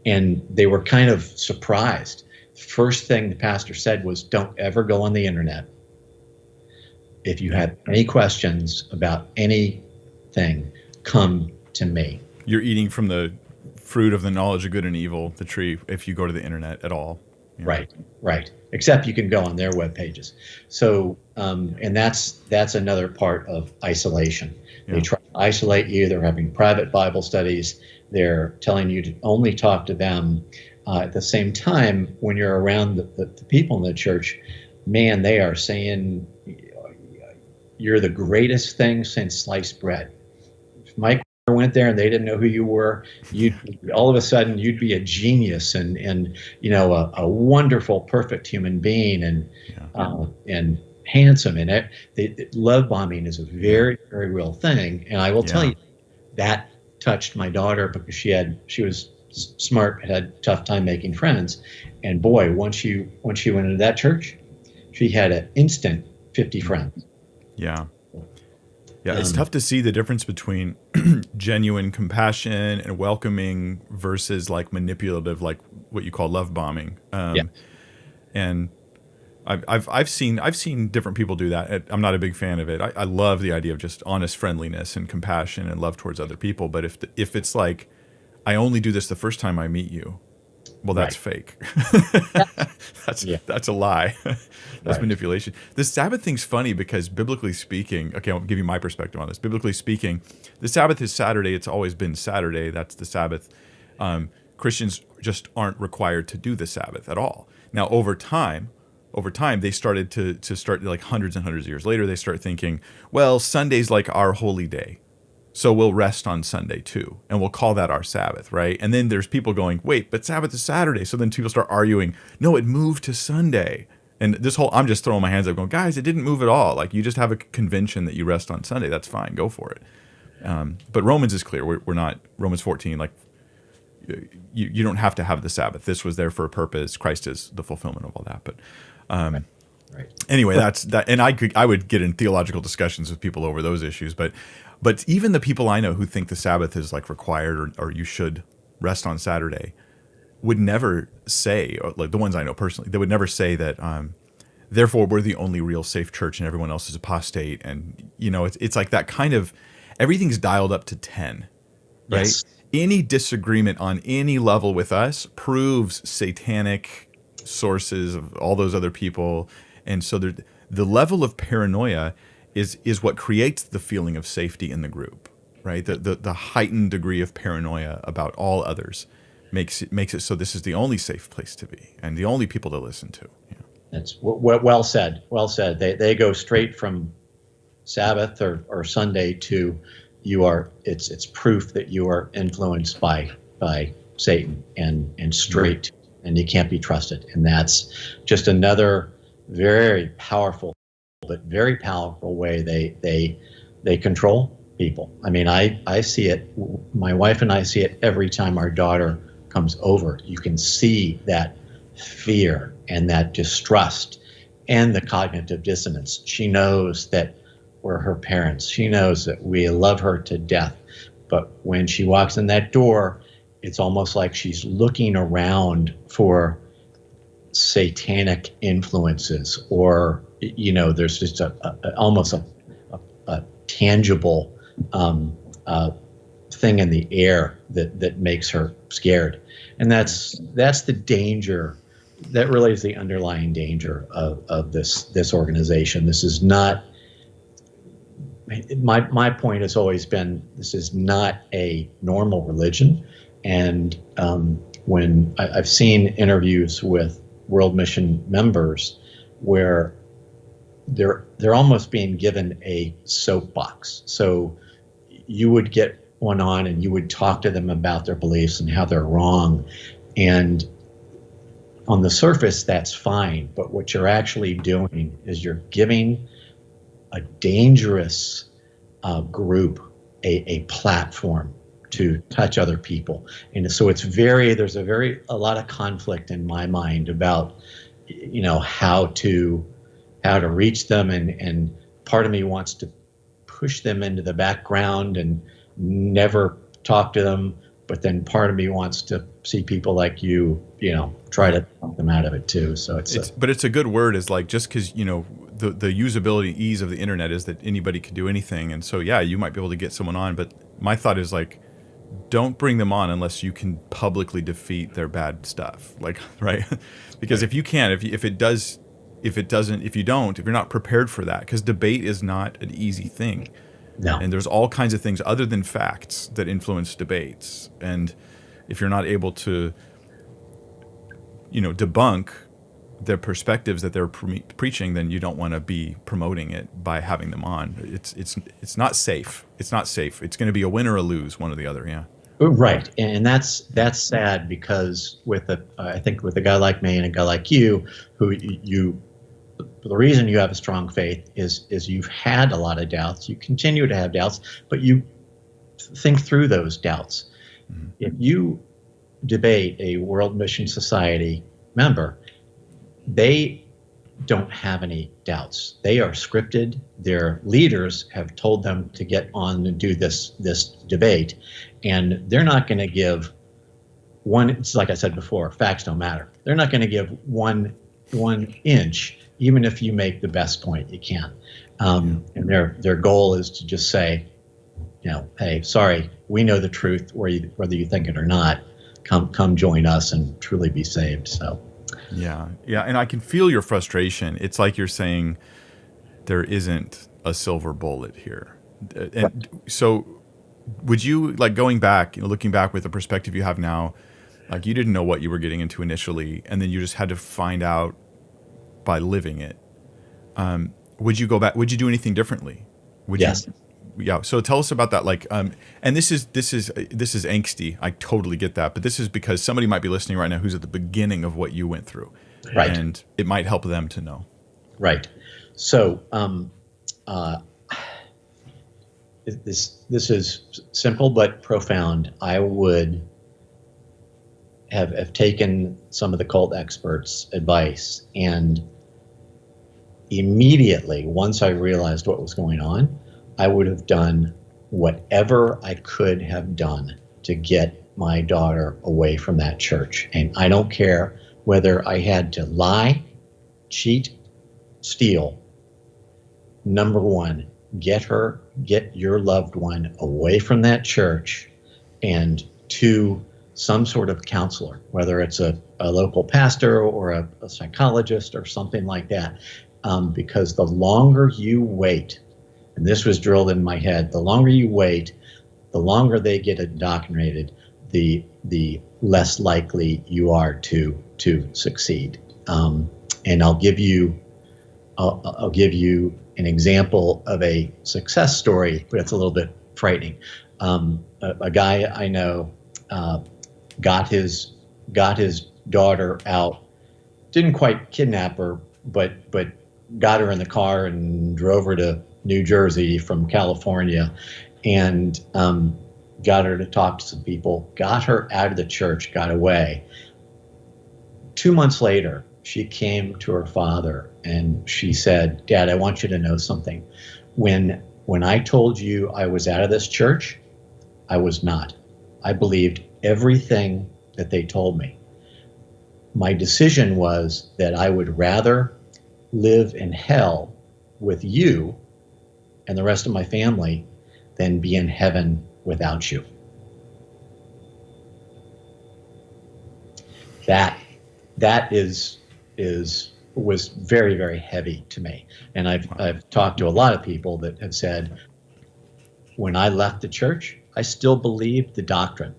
And they were kind of surprised. First thing the pastor said was, don't ever go on the internet. If you have any questions about anything, come to me. You're eating from the fruit of the knowledge of good and evil, the tree, if you go to the internet at all. Right. Except you can go on their web pages. So, and that's another part of isolation. They try to isolate you. They're having private Bible studies. They're telling you to only talk to them. At the same time, when you're around the people in the church, man, they are saying you're the greatest thing since sliced bread. If Mike went there and they didn't know who you were, all of a sudden you'd be a genius and a wonderful, perfect human being and handsome. And love bombing is a very, very real thing. And I will tell you that touched my daughter because she was smart, had a tough time making friends. And boy, once she went into that church, she had an instant 50 friends. Yeah. Yeah, it's tough to see the difference between genuine compassion and welcoming versus like manipulative, like what you call love bombing. And I've seen different people do that. I'm not a big fan of it. I love the idea of just honest friendliness and compassion and love towards other people. But if it's like, I only do this the first time I meet you, well, that's fake. That's a lie. That's manipulation. The Sabbath thing's funny because biblically speaking, okay, I'll give you my perspective on this. Biblically speaking, the Sabbath is Saturday. It's always been Saturday. That's the Sabbath. Christians just aren't required to do the Sabbath at all. Now, over time, they started to start like hundreds and hundreds of years later, they start thinking, well, Sunday's like our holy day. So we'll rest on Sunday too, and we'll call that our Sabbath, right? And then there's people going, wait, but Sabbath is Saturday. So then people start arguing, no, it moved to Sunday. And I'm just throwing my hands up going, guys, it didn't move at all. Like, you just have a convention that you rest on Sunday. That's fine. Go for it. But Romans is clear. We're not, Romans 14, like, you don't have to have the Sabbath. This was there for a purpose. Christ is the fulfillment of all that. But anyway, that's that. And I would get in theological discussions with people over those issues. But even the people I know who think the Sabbath is like required or you should rest on Saturday would never say, or like the ones I know personally, they would never say that, therefore we're the only real safe church and everyone else is apostate. And, it's like that kind of, everything's dialed up to 10, right? Yes. Any disagreement on any level with us proves satanic sources of all those other people. And so the level of paranoia is what creates the feeling of safety in the group, right? The heightened degree of paranoia about all others makes it so this is the only safe place to be and the only people to listen to. Yeah. That's well said. Well said. They go straight from Sabbath or Sunday to it's proof that you are influenced by Satan and straight, and you can't be trusted. And that's just another very powerful way they control people. I mean, I see it. My wife and I see it every time our daughter comes over. You can see that fear and that distrust and the cognitive dissonance. She knows that we're her parents. She knows that we love her to death. But when she walks in that door, it's almost like she's looking around for satanic influences, or there's just almost a tangible thing in the air that makes her scared. And that's the danger. That really is the underlying danger of this organization. This is not, my point has always been, this is not a normal religion. And when I've seen interviews with World Mission members where they're almost being given a soapbox. So you would get one on and you would talk to them about their beliefs and how they're wrong. And on the surface, that's fine. But what you're actually doing is you're giving a dangerous group a platform to touch other people. And so there's a lot of conflict in my mind about, how to reach them. And part of me wants to push them into the background and never talk to them. But then part of me wants to see people like you, try to talk them out of it too. So but it's a good word, is like, just because, the usability ease of the internet is that anybody can do anything. And so, yeah, you might be able to get someone on, but my thought is like, don't bring them on unless you can publicly defeat their bad stuff. Like, right. Because if you can't, if you're not prepared for that, because debate is not an easy thing. No. And there's all kinds of things other than facts that influence debates. And if you're not able to, debunk their perspectives that they're preaching, then you don't want to be promoting it by having them on. It's not safe. It's not safe. It's going to be a win or a lose, one or the other. Yeah. Right. And that's sad, because I think with a guy like me and a guy like you, who the reason you have a strong faith is you've had a lot of doubts. You continue to have doubts, but you think through those doubts. Mm-hmm. If you debate a World Mission Society member, they don't have any doubts. They are scripted. Their leaders have told them to get on and do this debate, and they're not going to give one. It's like I said before, facts don't matter. They're not going to give one inch, even if you make the best point you can. And their goal is to just say, hey, sorry, we know the truth, whether you think it or not. Come join us and truly be saved. So. Yeah, and I can feel your frustration. It's like you're saying there isn't a silver bullet here. And so would you, like, going back, looking back with the perspective you have now, like, you didn't know what you were getting into initially, and then you just had to find out by living it. Would you go back? Would you do anything differently? Yes. Yeah. So tell us about that. Like, and this is angsty. I totally get that. But this is because somebody might be listening right now who's at the beginning of what you went through, right? And it might help them to know. Right. So this is simple but profound. I would have taken some of the cult experts' advice, and immediately, once I realized what was going on, I would have done whatever I could have done to get my daughter away from that church. And I don't care whether I had to lie, cheat, steal. Number one, get your loved one away from that church, and to some sort of counselor, whether it's a local pastor or a psychologist or something like that. Because the longer you wait, and this was drilled in my head, the longer you wait, the longer they get indoctrinated, the less likely you are to succeed. And I'll give you an example of a success story, but it's a little bit frightening. A guy I know got his daughter out, didn't quite kidnap her, but got her in the car and drove her to New Jersey from California, and got her to talk to some people, got her out of the church, got away. 2 months later, she came to her father and she said, "Dad, I want you to know something. When I told you I was out of this church, I was not. I believed everything that they told me. My decision was that I would rather live in hell with you and the rest of my family than be in heaven without you." That was very, very heavy to me. And I've talked to a lot of people that have said, when I left the church, I still believed the doctrine.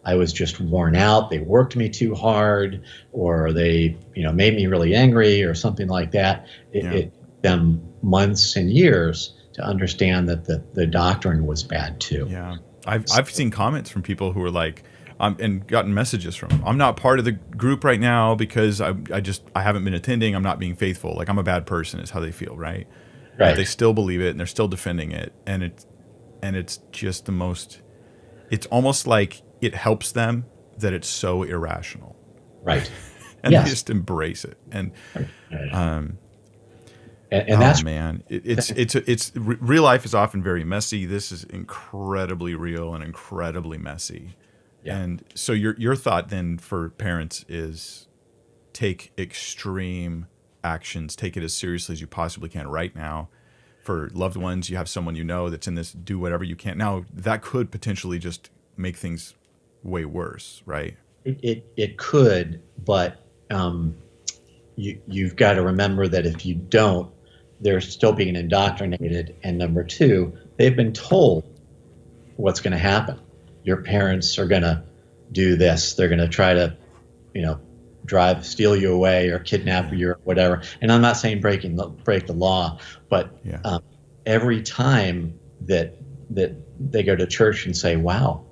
I was just worn out. They worked me too hard, or they, made me really angry, or something like that. It took them months and years to understand that the doctrine was bad too. Yeah, I've seen comments from people who are like, and gotten messages from them, "I'm not part of the group right now because I haven't been attending. I'm not being faithful. Like, I'm a bad person," is how they feel, right? Right. But they still believe it and they're still defending it, and it's just the most. It's almost like it helps them that it's so irrational. Right. And yes. They just embrace it. And And Oh that's man, real life is often very messy. This is incredibly real and incredibly messy. yeah. And so your thought then for parents is take extreme actions, take it as seriously as you possibly can right now. For loved ones, you have someone you know that's in this, do whatever you can. Now, that could potentially just make things way worse, right? It could, but you've got to remember that if you don't, they're still being indoctrinated. And number two, they've been told what's going to happen. Your parents are going to do this. They're going to try to, you know, steal you away or kidnap you or whatever. And I'm not saying break the law, but Yeah. Every time that they go to church and say, "Wow,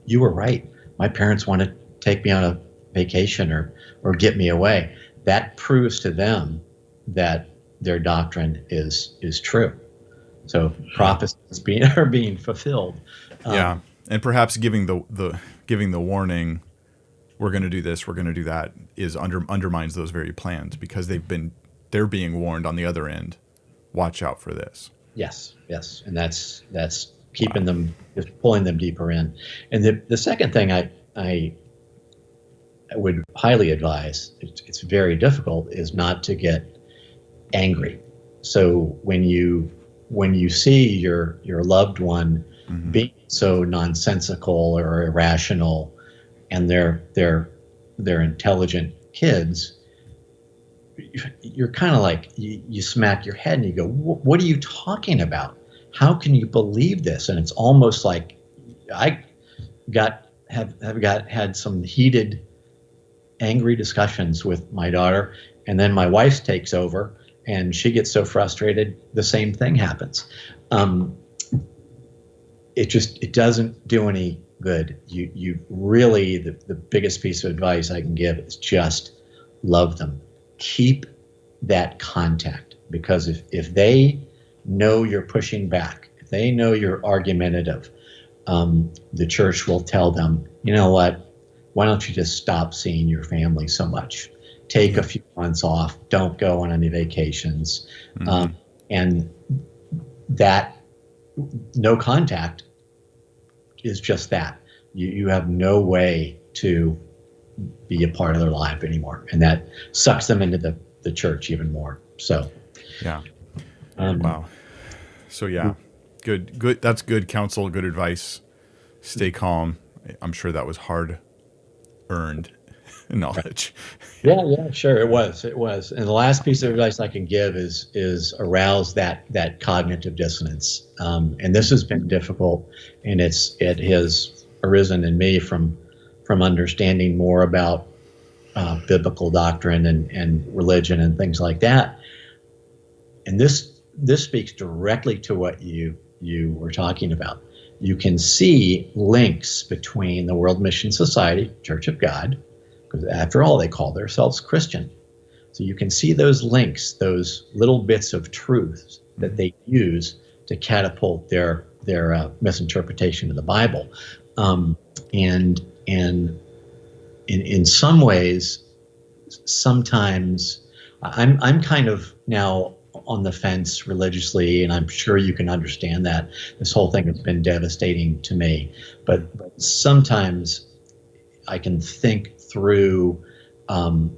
you were right. My parents want to take me on a vacation or get me away," that proves to them that their doctrine is true. So prophecies are being fulfilled. Yeah. And perhaps giving the warning, we're going to do this, we're going to do that, is undermines those very plans, because they're being warned on the other end. Watch out for this. Yes, and that's keeping them, just pulling them deeper in. And the second thing I would highly advise, it's very difficult, is not to get angry. So when you see your loved one being so nonsensical or irrational, and they're intelligent kids, you're kind of like, you smack your head and you go, what are you talking about? How can you believe this? And it's almost like I had some heated, angry discussions with my daughter, and then my wife takes over and she gets so frustrated, the same thing happens. It doesn't do any good. You really, the biggest piece of advice I can give is just love them. Keep that contact, because if they know you're pushing back, if they know you're argumentative, the church will tell them, you know what, why don't you just stop seeing your family so much? Take a few months off. Don't go on any vacations. And that no contact is just that. You have no way to be a part of their life anymore, and that sucks them into the church even more. So, yeah. Wow. So yeah, good. That's good counsel, good advice. Stay calm. I'm sure that was hard earned knowledge. Yeah, sure. It was. And the last piece of advice I can give is arouse that cognitive dissonance. And this has been difficult, and it has arisen in me from understanding more about biblical doctrine and religion and things like that. And this speaks directly to what you were talking about. You can see links between the World Mission Society, Church of God, because after all, they call themselves Christian. So you can see those links, those little bits of truth that they use to catapult their misinterpretation of the Bible. And in some ways, sometimes I'm kind of now on the fence religiously, and I'm sure you can understand that. This whole thing has been devastating to me, but sometimes I can think through some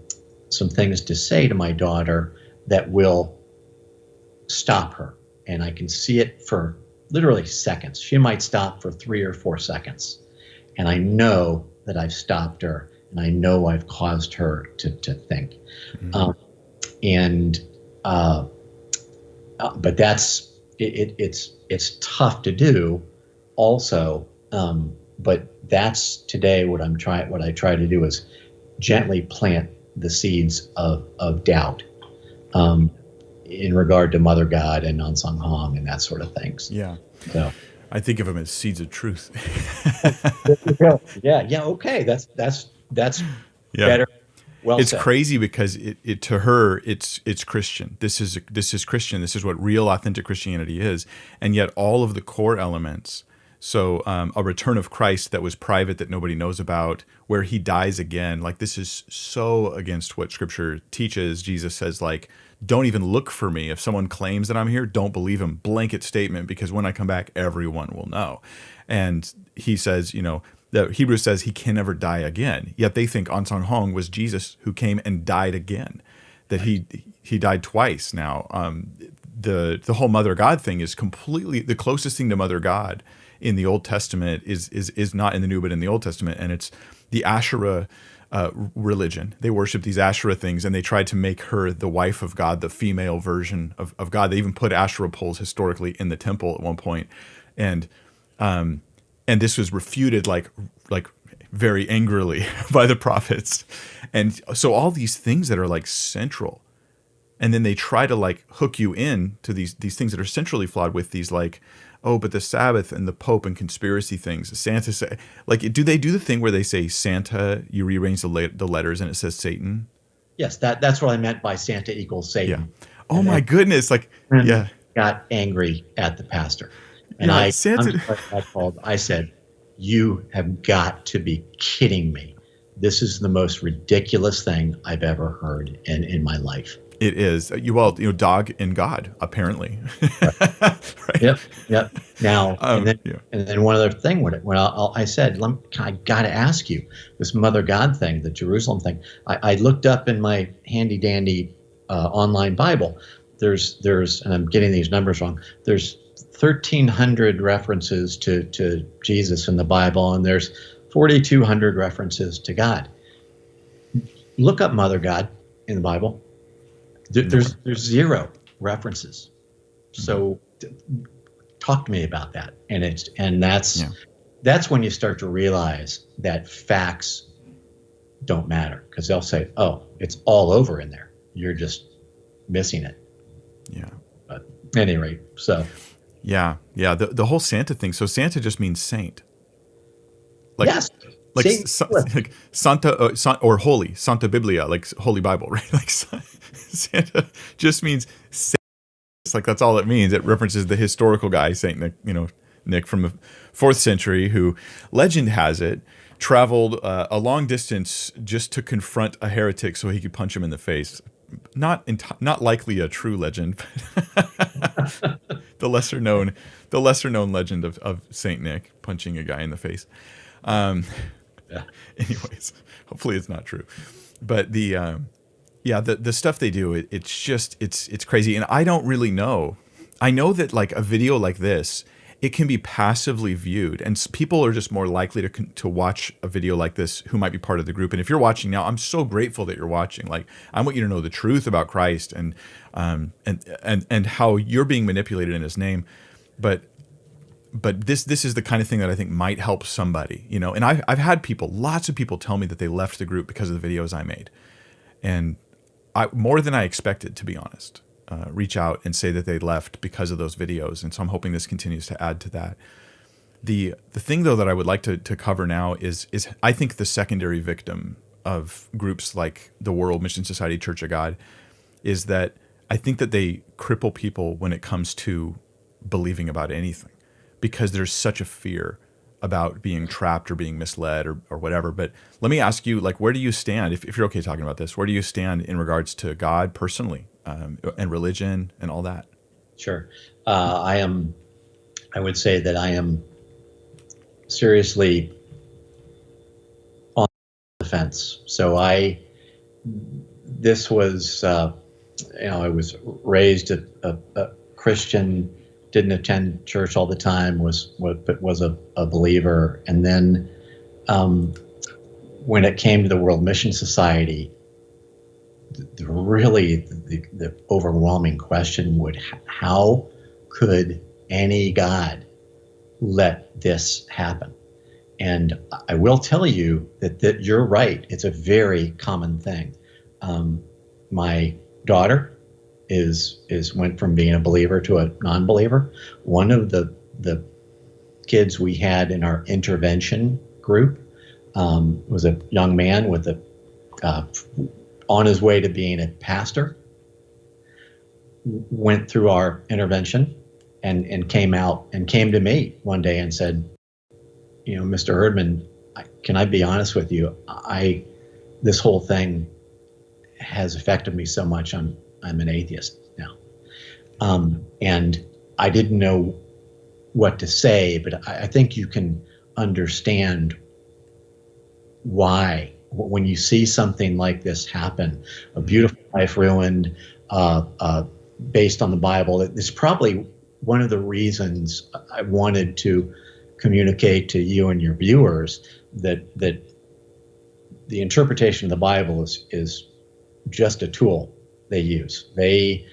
things to say to my daughter that will stop her, and I can see it for literally seconds. She might stop for 3 or 4 seconds, and I know that I've stopped her, and I know I've caused her to think. But that's it's tough to do, also. But that's today what I try to do is gently plant the seeds of doubt in regard to Mother God and Nansang Hong and that sort of things. Yeah. So I think of them as seeds of truth. Yeah. Okay. That's Yeah. better. Well It's said. crazy because it to her it's Christian. This is Christian. This is what real authentic Christianity is, and yet all of the core elements. So a return of Christ that was private, that nobody knows about, where he dies again. Like, this is so against what Scripture teaches. Jesus says, like, don't even look for me. If someone claims that I'm here, don't believe him. Blanket statement, because when I come back, everyone will know. And he says, the Hebrews says he can never die again. Yet they think Ansang Hong was Jesus who came and died again, that he died twice now. The whole Mother God thing is completely the closest thing to Mother God in the Old Testament is not in the New, but in the Old Testament, and it's the Asherah religion. They worship these Asherah things, and they tried to make her the wife of God, the female version of God. They even put Asherah poles historically in the temple at one point, and this was refuted like very angrily by the prophets. And so all these things that are like central, and then they try to like hook you in to these things that are centrally flawed with these like, oh, but the Sabbath and the Pope and conspiracy things. Santa say, like, do they do the thing where they say Santa? You rearrange the letters and it says Satan. Yes, that's what I meant by Santa equals Satan. Yeah. Oh my goodness! Like, yeah. Got angry at the pastor, and yeah, I said, "You have got to be kidding me! This is the most ridiculous thing I've ever heard in my life." It is. Dog and God, apparently. Right. Yep. Now, and then one other thing, when I said, I got to ask you, this Mother God thing, the Jerusalem thing, I looked up in my handy dandy online Bible. There's, and I'm getting these numbers wrong, there's 1,300 references to Jesus in the Bible, and there's 4,200 references to God. Look up Mother God in the Bible. There's zero references. So talk to me about that. And that's when you start to realize that facts don't matter, because they'll say, oh, it's all over in there. You're just missing it. Yeah. But at any rate, so. Yeah. The whole Santa thing. So Santa just means saint. Like, yes. Like Santa or Holy, Santa Biblia, like Holy Bible, right? Like Santa just means saint. It's like that's all it means. It references the historical guy, Saint Nick, Nick from the 4th century, who legend has it traveled a long distance just to confront a heretic so he could punch him in the face. Not likely a true legend, but the lesser known legend of Saint Nick punching a guy in the face. Anyways, hopefully it's not true, but the stuff they do, it's crazy. And I don't really know. I know that like a video like this, it can be passively viewed, and people are just more likely to watch a video like this who might be part of the group. And if you're watching now, I'm so grateful that you're watching. Like, I want you to know the truth about Christ and how you're being manipulated in His name. But this is the kind of thing that I think might help somebody, And I've had lots of people tell me that they left the group because of the videos I made, and more than I expected, to be honest. Reach out and say that they left because of those videos, and so I'm hoping this continues to add to that. The thing though that I would like to cover now is I think the secondary victim of groups like the World Mission Society Church of God is that I think that they cripple people when it comes to believing about anything, because there's such a fear about being trapped or being misled or whatever. But let me ask you, like, where do you stand, if you're okay talking about this, where do you stand in regards to God personally, and religion and all that? Sure. I would say that I am seriously on the fence. So I was raised a Christian, didn't attend church all the time, but was a believer. And then when it came to the World Mission Society, the overwhelming question how could any God let this happen? And I will tell you that you're right. It's a very common thing. My daughter went from being a believer to a non-believer. One of the kids we had in our intervention group was a young man with on his way to being a pastor, went through our intervention and came to me one day and said, Mr. Herdman, can I be honest with you? This whole thing has affected me so much. I'm an atheist now. And I didn't know what to say, but I think you can understand why when you see something like this happen, a beautiful life ruined, based on the Bible. It's probably one of the reasons I wanted to communicate to you and your viewers that the interpretation of the Bible is just a tool they use. They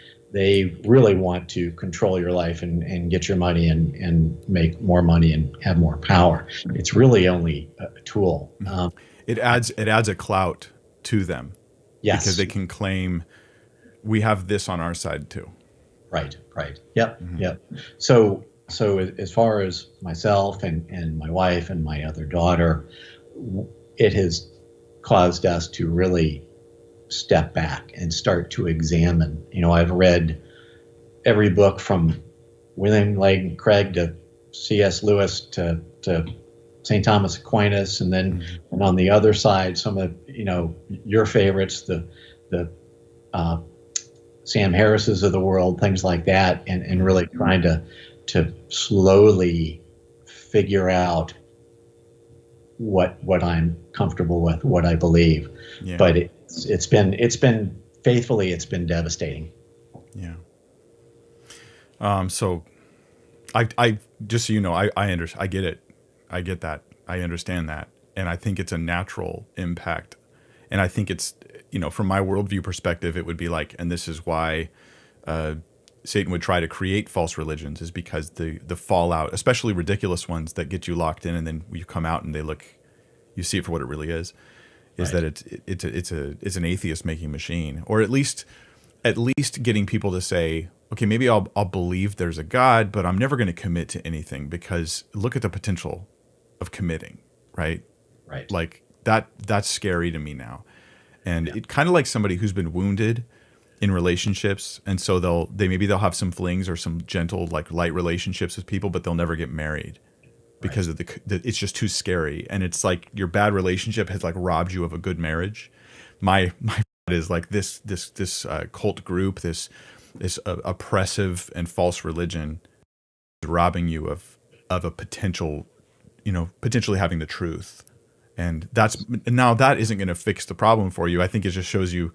really want to control your life and get your money and make more money and have more power. It's really only a tool. It adds a clout to them. Yes. Because they can claim we have this on our side too. Right. Yep. Mm-hmm. Yep. So as far as myself and my wife and my other daughter, it has caused us to really step back and start to examine. I've read every book from William Lane Craig to C.S. Lewis to St. Thomas Aquinas, and then and on the other side, some of your favorites, the Sam Harris's of the world, things like that, and really trying to slowly figure out what I'm comfortable with, what I believe. Yeah. But it's been faithfully, it's been devastating. Yeah. So I just so you know, I understand. I get it. I get that. I understand that. And I think it's a natural impact. And I think it's, from my worldview perspective, it would be like, and this is why Satan would try to create false religions, is because the fallout, especially ridiculous ones that get you locked in and then you come out and you see it for what it really is right. That it's an atheist making machine, or at least getting people to say, okay, maybe I'll believe there's a God, but I'm never going to commit to anything, because look at the potential of committing, right? Right. Like that's scary to me now. And it kind of like somebody who's been wounded in relationships, and so they'll have some flings or some gentle, like light relationships with people, but they'll never get married because of it's just too scary. And it's like your bad relationship has like robbed you of a good marriage. My is like this cult group, this oppressive and false religion is robbing you of a potential, potentially having the truth. And that isn't going to fix the problem for you. I think it just shows you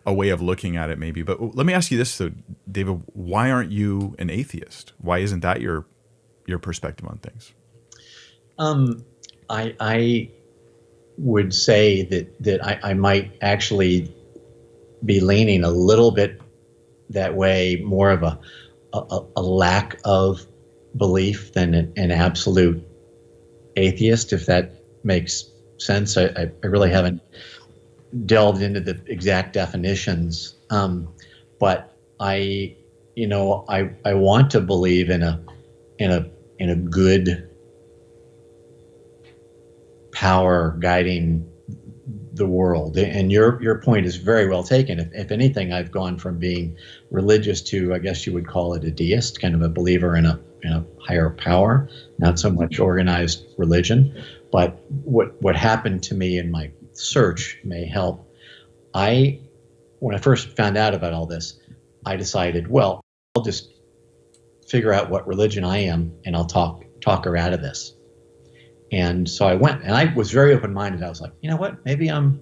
a way of looking at it, maybe. But let me ask you this, though, David: why aren't you an atheist? Why isn't that your perspective on things? I would say that I might actually be leaning a little bit that way, more of a lack of belief than an absolute atheist, if that makes sense. I really haven't delved into the exact definitions, but I want to believe in a good power guiding the world. And your point is very well taken. If anything, I've gone from being religious to, I guess you would call it, a deist, kind of a believer in a higher power, not so much organized religion. But what happened to me in my search may help. When I first found out about all this, I decided, well, I'll just figure out what religion I am, and I'll talk her out of this. And so I went, and I was very open-minded. I was like, you know what? Maybe I'm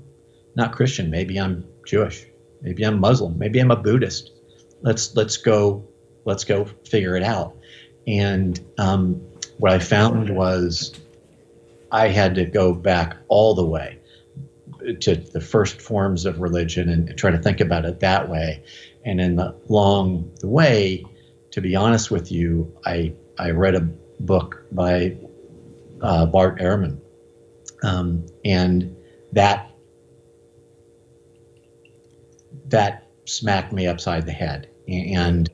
not Christian. Maybe I'm Jewish. Maybe I'm Muslim. Maybe I'm a Buddhist. Let's go figure it out. And what I found was I had to go back all the way to the first forms of religion and try to think about it that way. And along the way, to be honest with you, I read a book by Bart Ehrman, and that smacked me upside the head. And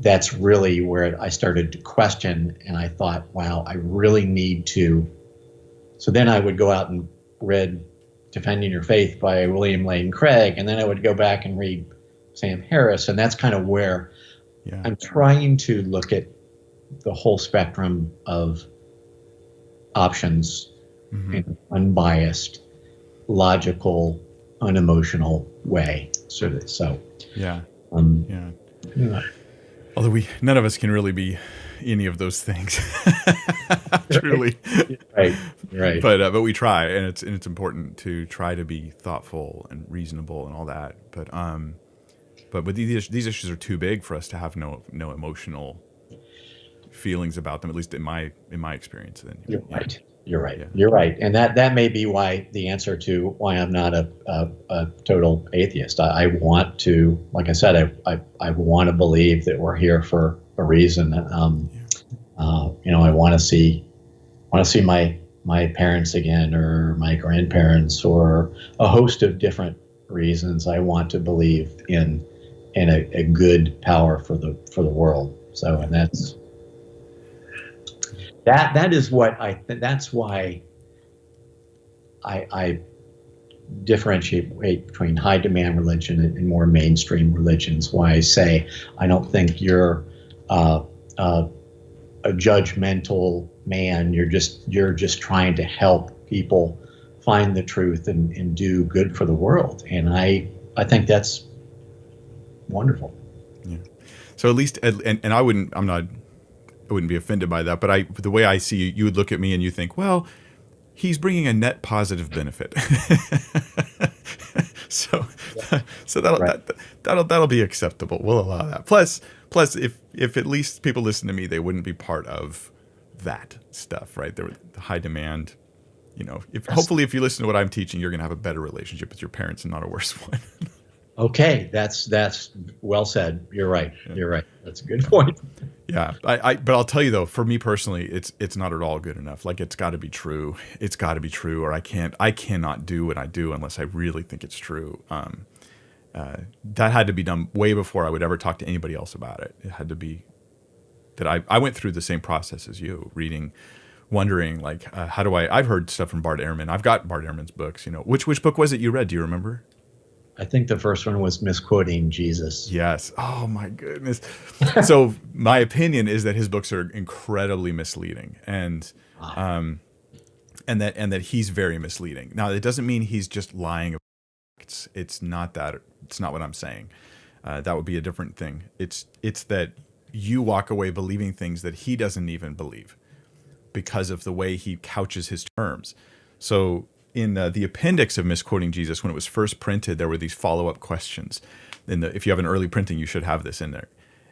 that's really where I started to question, and I thought, wow, I really need to. So then I would go out and read Defending Your Faith by William Lane Craig, and then I would go back and read Sam Harris, and that's kind of where I'm trying to look at the whole spectrum of options in an unbiased, logical, unemotional way. So Yeah. Um, Yeah. yeah. Although none of us can really be any of those things, truly. Right. Right. But we try, and it's important to try to be thoughtful and reasonable and all that. But these issues are too big for us to have no emotional feelings about them. At least in my experience. Then You're right. You're right. Yeah. You're right. And that may be why the answer to why I'm not a total atheist. I want to, like I said, I want to believe that we're here for a reason. I want to see my parents again, or my grandparents, or a host of different reasons. I want to believe in a good power for the world. So, and that is what that's why I differentiate between high demand religion and more mainstream religions. Why I say I don't think you're a judgmental man. You're just trying to help people find the truth and do good for the world. And I think that's wonderful. Yeah. So at least, and I wouldn't be offended by that, but the way I see you, you would look at me and you think, well, he's bringing a net positive benefit. so that'll be acceptable. We'll allow that. Plus, if at least people listen to me, they wouldn't be part of that stuff, right? The high demand. Hopefully, if you listen to what I'm teaching, you're going to have a better relationship with your parents and not a worse one. Okay, that's well said. You're right. Yeah. You're right. That's a good point. Yeah, but I'll tell you though, for me personally, it's not at all good enough. Like, it's got to be true. It's got to be true, or I cannot do what I do unless I really think it's true. That had to be done way before I would ever talk to anybody else about it. It had to be that I went through the same process as you, reading, wondering like, how do I've heard stuff from Bart Ehrman. I've got Bart Ehrman's books. Which book was it you read? Do you remember? I think the first one was Misquoting Jesus. Yes. Oh my goodness. So my opinion is that his books are incredibly misleading, and that he's very misleading. Now, it doesn't mean he's just lying. It's not that. It's not what I'm saying. That would be a different thing. It's that you walk away believing things that he doesn't even believe because of the way he couches his terms. So in the appendix of Misquoting Jesus, when it was first printed, there were these follow-up questions. If you have an early printing, you should have this in there.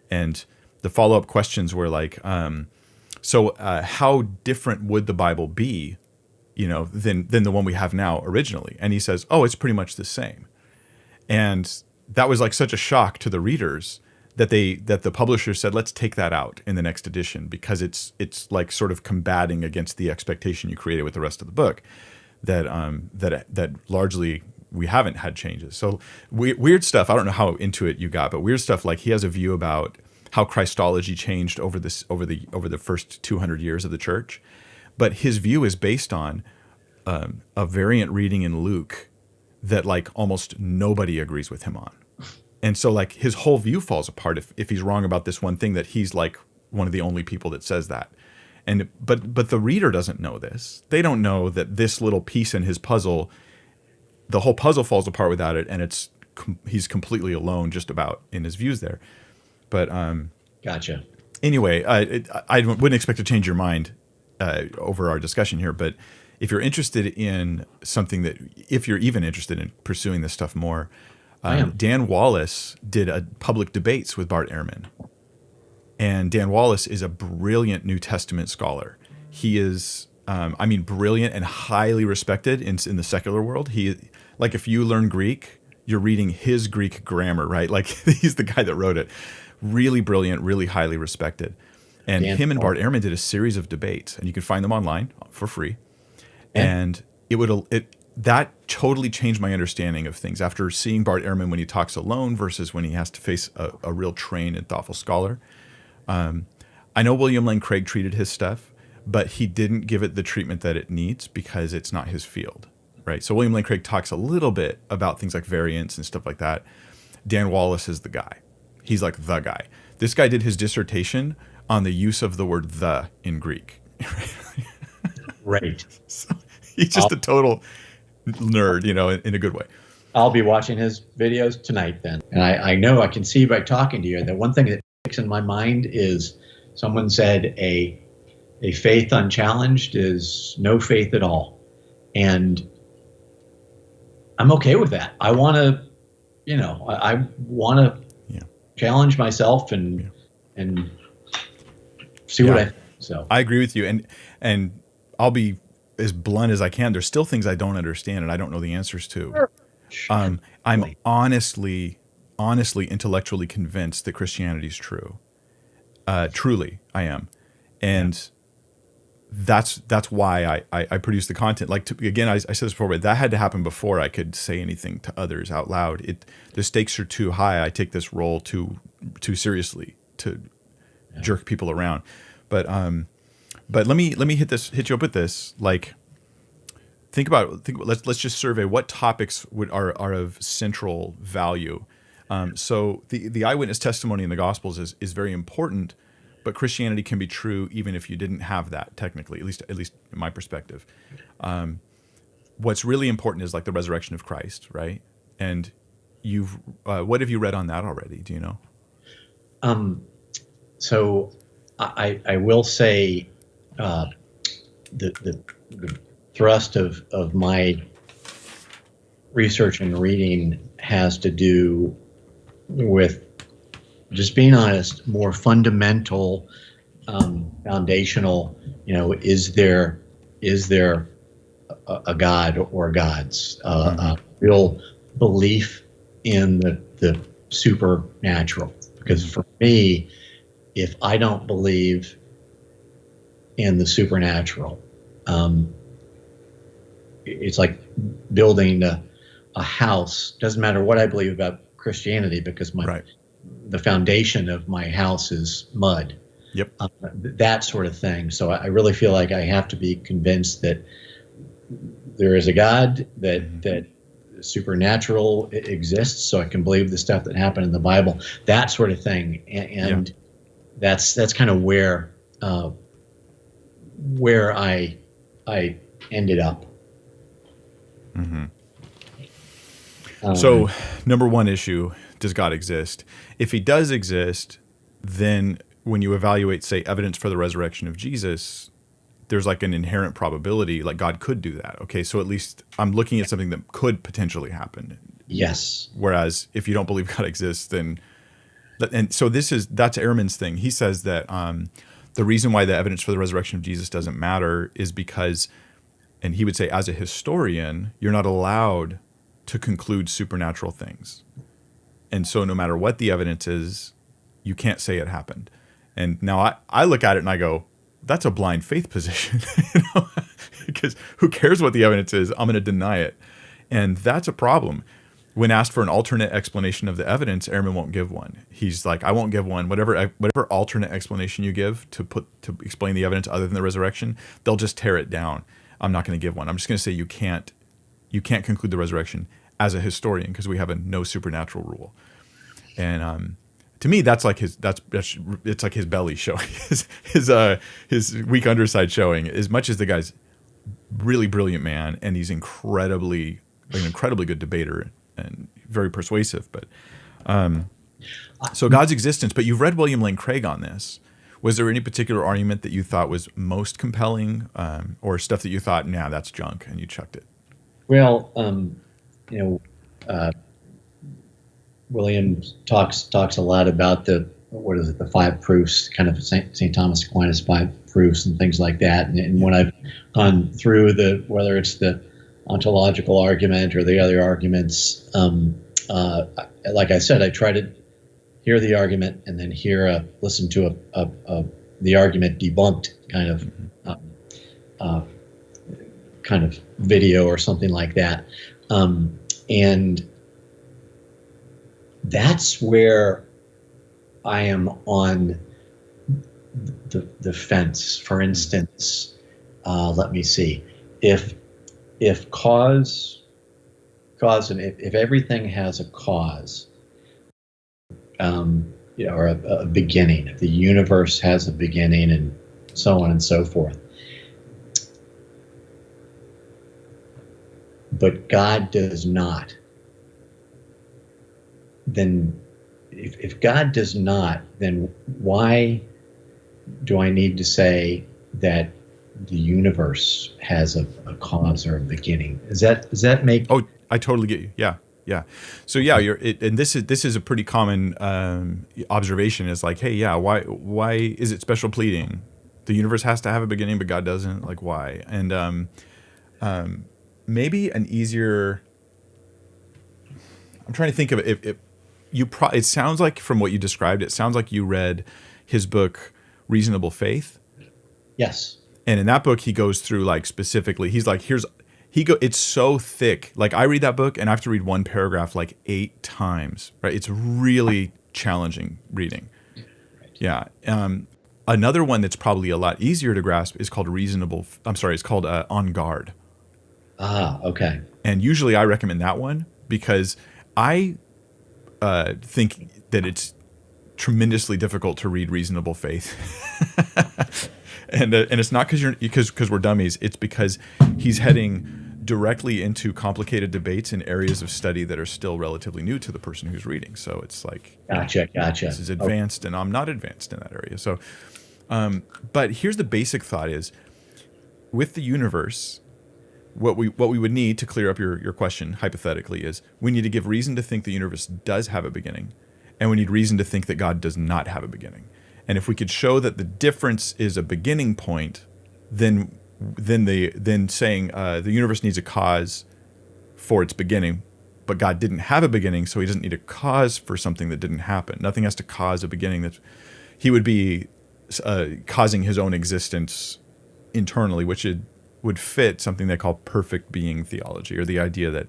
And the follow-up questions were like, how different would the Bible be, than the one we have now originally? And he says, oh, it's pretty much the same. And that was like such a shock to the readers that the publisher said, let's take that out in the next edition, because it's like sort of combating against the expectation you created with the rest of the book. That largely we haven't had changes. So weird stuff. I don't know how into it you got, but weird stuff like he has a view about how Christology changed over the first 200 years of the church, but his view is based on a variant reading in Luke that like almost nobody agrees with him on, and so like his whole view falls apart if he's wrong about this one thing, that he's like one of the only people that says that. But the reader doesn't know this. They don't know that this little piece in his puzzle, the whole puzzle falls apart without it, and he's completely alone just about in his views there. But gotcha. Anyway, I wouldn't expect to change your mind over our discussion here. But if you're interested in something if you're even interested in pursuing this stuff more, Dan Wallace did a public debates with Bart Ehrman. And Dan Wallace is a brilliant New Testament scholar. He is, brilliant and highly respected in the secular world. Like if you learn Greek, you're reading his Greek grammar, right? Like he's the guy that wrote it. Really brilliant, really highly respected. And him and Bart Ehrman did a series of debates, and you can find them online for free. And that totally changed my understanding of things after seeing Bart Ehrman when he talks alone versus when he has to face a real trained and thoughtful scholar. I know William Lane Craig treated his stuff, but he didn't give it the treatment that it needs because it's not his field, right? So William Lane Craig talks a little bit about things like variance and stuff like that. Dan Wallace is the guy. He's like the guy. This guy did his dissertation on the use of the word "the" in Greek. Right. So he's just a total nerd, in a good way. I'll be watching his videos tonight then. And I know I can see by talking to you that one thing that sticks in my mind is someone said a faith unchallenged is no faith at all. And I'm okay with that. I want to, I want to challenge myself and see what I think. So I agree with you. And I'll be as blunt as I can. There's still things I don't understand and I don't know the answers to. I'm honestly, intellectually convinced that Christianity is true. Truly, I am. And that's why I produce the content. Like, again, I said this before, but that had to happen before I could say anything to others out loud. The stakes are too high. I take this role too seriously to jerk people around. But let me hit you up with this. Like, think about let's just survey what topics are of central value. So the eyewitness testimony in the Gospels is very important, but Christianity can be true even if you didn't have that technically, at least in my perspective. What's really important is like the resurrection of Christ, right? And what have you read on that already? Do you know? So I will say the thrust of my research and reading has to do with, just being honest, more fundamental, foundational. Is there a God or gods? Real belief in the supernatural. Because for me, if I don't believe in the supernatural, it's like building a house. Doesn't matter what I believe about Christianity, because the foundation of my house is mud. Yep. That sort of thing. So I really feel like I have to be convinced that there is a God, that supernatural exists, so I can believe the stuff that happened in the Bible. That sort of thing. And that's kind of where I ended up. Mm-hmm. So, number one issue, does God exist? If he does exist, then when you evaluate, say, evidence for the resurrection of Jesus, there's like an inherent probability, like God could do that. Okay, so at least I'm looking at something that could potentially happen. Yes. Whereas if you don't believe God exists, then, and so that's Ehrman's thing. He says that the reason why the evidence for the resurrection of Jesus doesn't matter is because, and he would say, as a historian, you're not allowed to conclude supernatural things. And so no matter what the evidence is, you can't say it happened. And now I look at it and I go, that's a blind faith position, because who cares what the evidence is? I'm going to deny it. And that's a problem. When asked for an alternate explanation of the evidence, Ehrman won't give one. He's like, I won't give one. Whatever alternate explanation you give to explain the evidence other than the resurrection, they'll just tear it down. I'm not going to give one. I'm just going to say you can't conclude the resurrection as a historian because we have a no supernatural rule. And to me, that's like it's like his belly showing, his weak underside showing. As much as the guy's really brilliant man and he's an incredibly good debater and very persuasive, but so God's existence. But you've read William Lane Craig on this. Was there any particular argument that you thought was most compelling, or stuff that you thought, nah, that's junk, and you chucked it? Well, William talks a lot about the 5 proofs, kind of St. Thomas Aquinas 5 proofs and things like that. And when I've gone through whether it's the ontological argument or the other arguments, like I said, I try to hear the argument and then listen to the argument debunked kind of video or something like that. And that's where I am on the fence. For instance, let me see. If cause and if everything has a cause, or a beginning, if the universe has a beginning and so on and so forth, but God does not, then if God does not, then why do I need to say that the universe has a cause or a beginning? Does that make Oh, I totally get you. Yeah, yeah. So yeah, and this is a pretty common observation. Is like, hey, yeah, why is it special pleading? The universe has to have a beginning, but God doesn't. Like, why? And maybe an easier. I'm trying to think of it. If you it sounds like from what you described, it sounds like you read his book Reasonable Faith. yes? And in that book, he goes through like specifically, he's like, it's so thick. Like I read that book and I have to read one paragraph like 8 times, right? It's really challenging reading. Yeah. Another one that's probably a lot easier to grasp is called it's called On Guard. Ah, okay. And usually I recommend that one because I think that it's tremendously difficult to read Reasonable Faith. And it's not because we're dummies. It's because he's heading directly into complicated debates in areas of study that are still relatively new to the person who's reading. So it's like, Gotcha. this is advanced, and I'm not advanced in that area. So, but here's the basic thought: is with the universe, what we would need to clear up your question hypothetically is we need to give reason to think the universe does have a beginning, and we need reason to think that God does not have a beginning. And if we could show that the difference is a beginning point, then saying the universe needs a cause for its beginning, but God didn't have a beginning, so he doesn't need a cause for something that didn't happen. Nothing has to cause a beginning. That he would be causing his own existence internally, which would fit something they call perfect being theology, or the idea that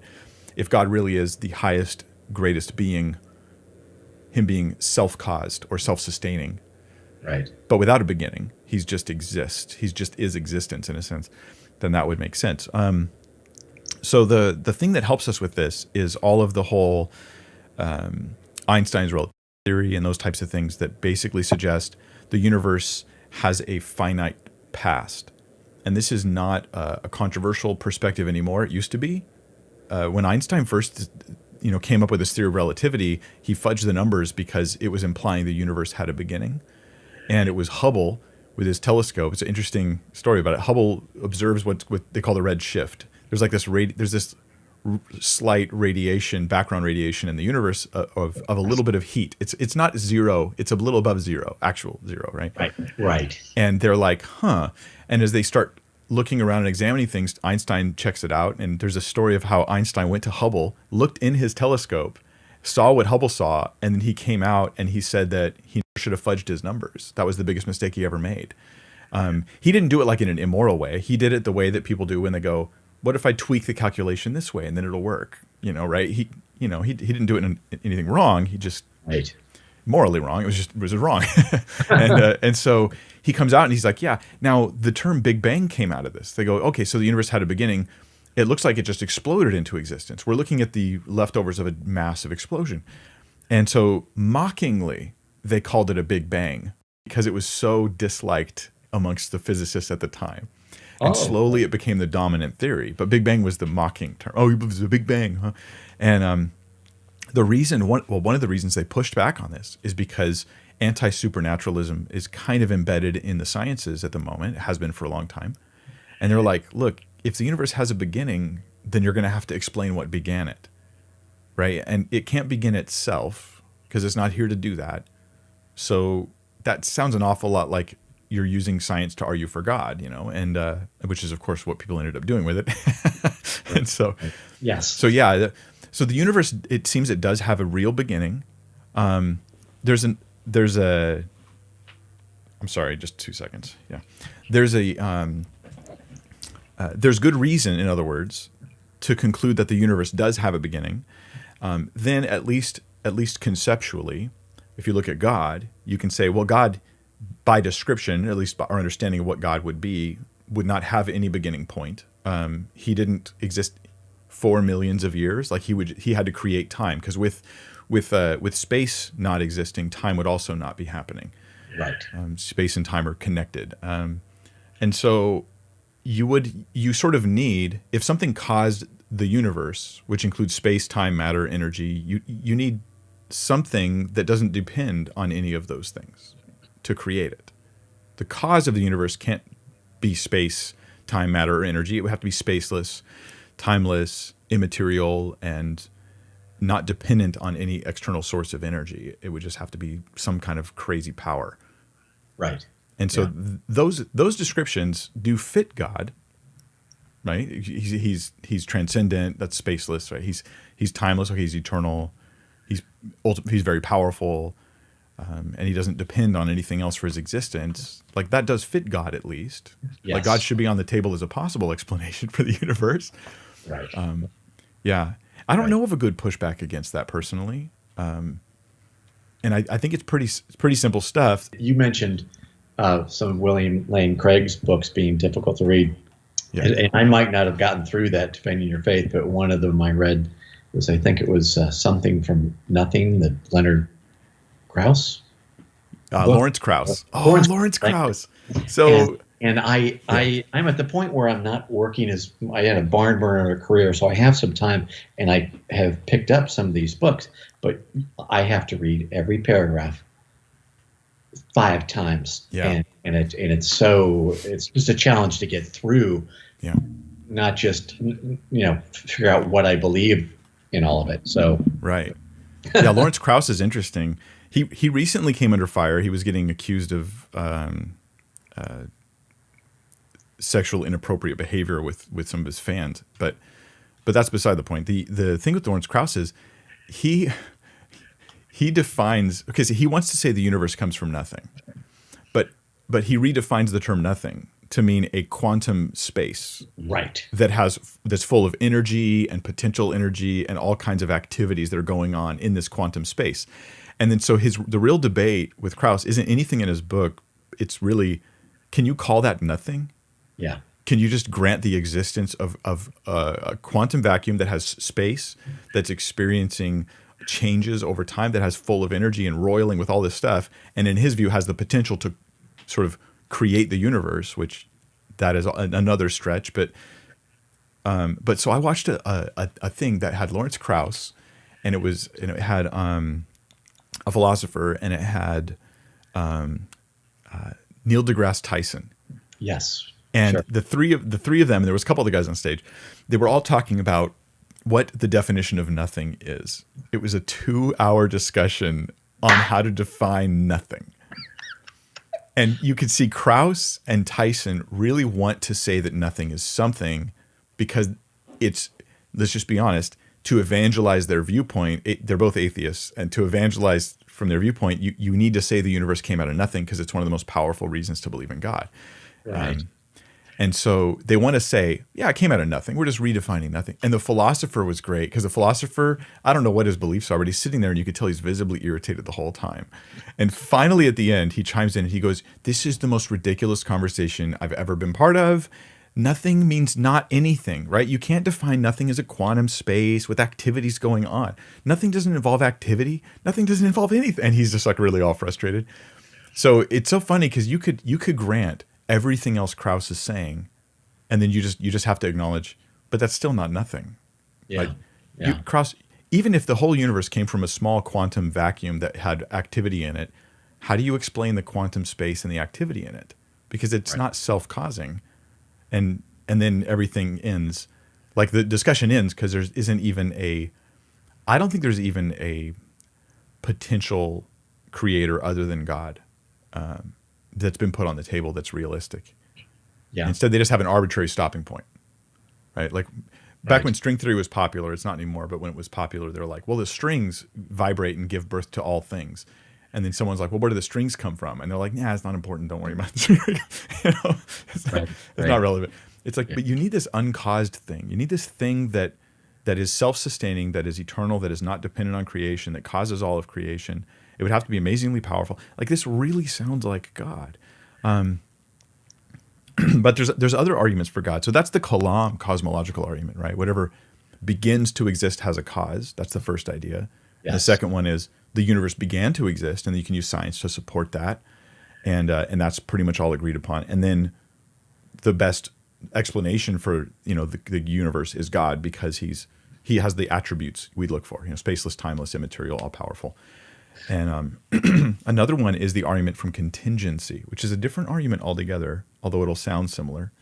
if God really is the highest, greatest being, him being self-caused or self-sustaining, Right. but without a beginning, he's just exists. He's just is existence in a sense. Then that would make sense. So the thing that helps us with this is all of the whole Einstein's relativity theory and those types of things that basically suggest the universe has a finite past. And this is not a controversial perspective anymore. It used to be. When Einstein first came up with this theory of relativity, he fudged the numbers because it was implying the universe had a beginning. And it was Hubble with his telescope. It's an interesting story about it. Hubble observes what they call the red shift. There's like this slight radiation, background radiation in the universe of a little bit of heat. It's not zero. It's a little above zero, actual zero, right? Right. And they're like, huh. And as they start looking around and examining things, Einstein checks it out. And there's a story of how Einstein went to Hubble, looked in his telescope, saw what Hubble saw, and then he came out and he said that he should have fudged his numbers. That was the biggest mistake he ever made. He didn't do it like in an immoral way. He did it the way that people do when they go, what if I tweak the calculation this way and then it'll work? Right? He didn't do it in anything wrong. He just morally wrong. It was wrong. And so he comes out and he's like, yeah, now the term Big Bang came out of this. They go, okay, so the universe had a beginning. It looks like it just exploded into existence. We're looking at the leftovers of a massive explosion. And so mockingly, they called it a Big Bang because it was so disliked amongst the physicists at the time. And slowly it became the dominant theory. But Big Bang was the mocking term. Oh, it was a Big Bang, huh? And one of the reasons they pushed back on this is because anti-supernaturalism is kind of embedded in the sciences at the moment. It has been for a long time. And they're like, look, if the universe has a beginning, then you're going to have to explain what began it, right? And it can't begin itself because it's not here to do that. So that sounds an awful lot like you're using science to argue for God, and which is, of course, what people ended up doing with it. And so, yes. So yeah, so the universe, it seems it does have a real beginning. There's a. I'm sorry, just 2 seconds. Yeah, there's good reason, in other words, to conclude that the universe does have a beginning. Then at least conceptually, if you look at God, you can say, well, God, by description, at least by our understanding of what God would be, would not have any beginning point. He didn't exist for millions of years. Like he had to create time, because with space not existing, time would also not be happening. Right. Space and time are connected, and so you sort of need, if something caused the universe, which includes space, time, matter, energy, you need something that doesn't depend on any of those things to create it. The cause of the universe can't be space, time, matter, or energy. It would have to be spaceless, timeless, immaterial, and not dependent on any external source of energy. It would just have to be some kind of crazy power. Right. And so those descriptions do fit God, right? He's transcendent. That's spaceless, right? He's timeless. Okay, he's eternal. He's very powerful, and he doesn't depend on anything else for his existence. Like that does fit God at least. Yes. Like God should be on the table as a possible explanation for the universe. Right. Yeah, I don't know of a good pushback against that personally, and I think it's pretty simple stuff. You mentioned some of William Lane Craig's books being difficult to read. Yeah. And I might not have gotten through that, Defending Your Faith, but one of them I read was, I think it was Something from Nothing, the Leonard Krauss. Lawrence Krauss. Lawrence Krauss. So, and I'm at the point where I'm not working as, I had a barn burner career, so I have some time, and I have picked up some of these books, but I have to read every paragraph 5 times. Yeah. And it's just a challenge to get through. Yeah. Not just, figure out what I believe in all of it. So right. Yeah, Lawrence Krauss is interesting. He recently came under fire. He was getting accused of sexual inappropriate behavior with some of his fans, but that's beside the point. The thing with Lawrence Krauss is he defines, okay, so he wants to say the universe comes from nothing, but he redefines the term nothing to mean a quantum space, right, that's full of energy and potential energy and all kinds of activities that are going on in this quantum space. And then so the real debate with Krauss isn't anything in his book. It's really, can you call that nothing? Yeah. Can you just grant the existence of a quantum vacuum that has space, that's experiencing changes over time, that has full of energy and roiling with all this stuff, and in his view has the potential to sort of create the universe, which that is another stretch. But so I watched a thing that had Lawrence Krauss, and it had a philosopher, and it had Neil deGrasse Tyson. Yes. And sure. the three of them, and there was a couple other guys on stage, they were all talking about what the definition of nothing is. It was a 2-hour discussion on how to define nothing. And you could see Krauss and Tyson really want to say that nothing is something because it's, let's just be honest, to evangelize their viewpoint, they're both atheists, and to evangelize from their viewpoint, you need to say the universe came out of nothing because it's one of the most powerful reasons to believe in God. Right. And so they want to say, yeah, it came out of nothing. We're just redefining nothing. And the philosopher was great because the philosopher, I don't know what his beliefs are, but he's sitting there and you could tell he's visibly irritated the whole time. And finally at the end, he chimes in and he goes, this is the most ridiculous conversation I've ever been part of. Nothing means not anything, right? You can't define nothing as a quantum space with activities going on. Nothing doesn't involve activity. Nothing doesn't involve anything. And he's just like really all frustrated. So it's so funny because you could grant everything else Krauss is saying, and then you just have to acknowledge, but that's still not nothing. Yeah. Like, Krauss, even if the whole universe came from a small quantum vacuum that had activity in it, how do you explain the quantum space and the activity in it? Because it's not self-causing, and then everything ends. Like the discussion ends because there isn't even I don't think there's even a potential creator other than God. That's been put on the table that's realistic. Yeah. Instead, they just have an arbitrary stopping point, right? Like back when string theory was popular, it's not anymore, but when it was popular, they're like, well, the strings vibrate and give birth to all things. And then someone's like, well, where do the strings come from? And they're like, nah, it's not important. Don't worry about it. It's not relevant. It's like, but you need this uncaused thing. You need this thing that is self-sustaining, that is eternal, that is not dependent on creation, that causes all of creation. It would have to be amazingly powerful. Like this really sounds like God. But there's other arguments for God. So that's the Kalam cosmological argument, right? Whatever begins to exist has a cause. That's the first idea. Yes. The second one is the universe began to exist, and you can use science to support that. And that's pretty much all agreed upon. And then the best explanation for the universe is God, because he's He has the attributes we look for, spaceless, timeless, immaterial, all powerful. And another one is the argument from contingency, which is a different argument altogether, although it'll sound similar.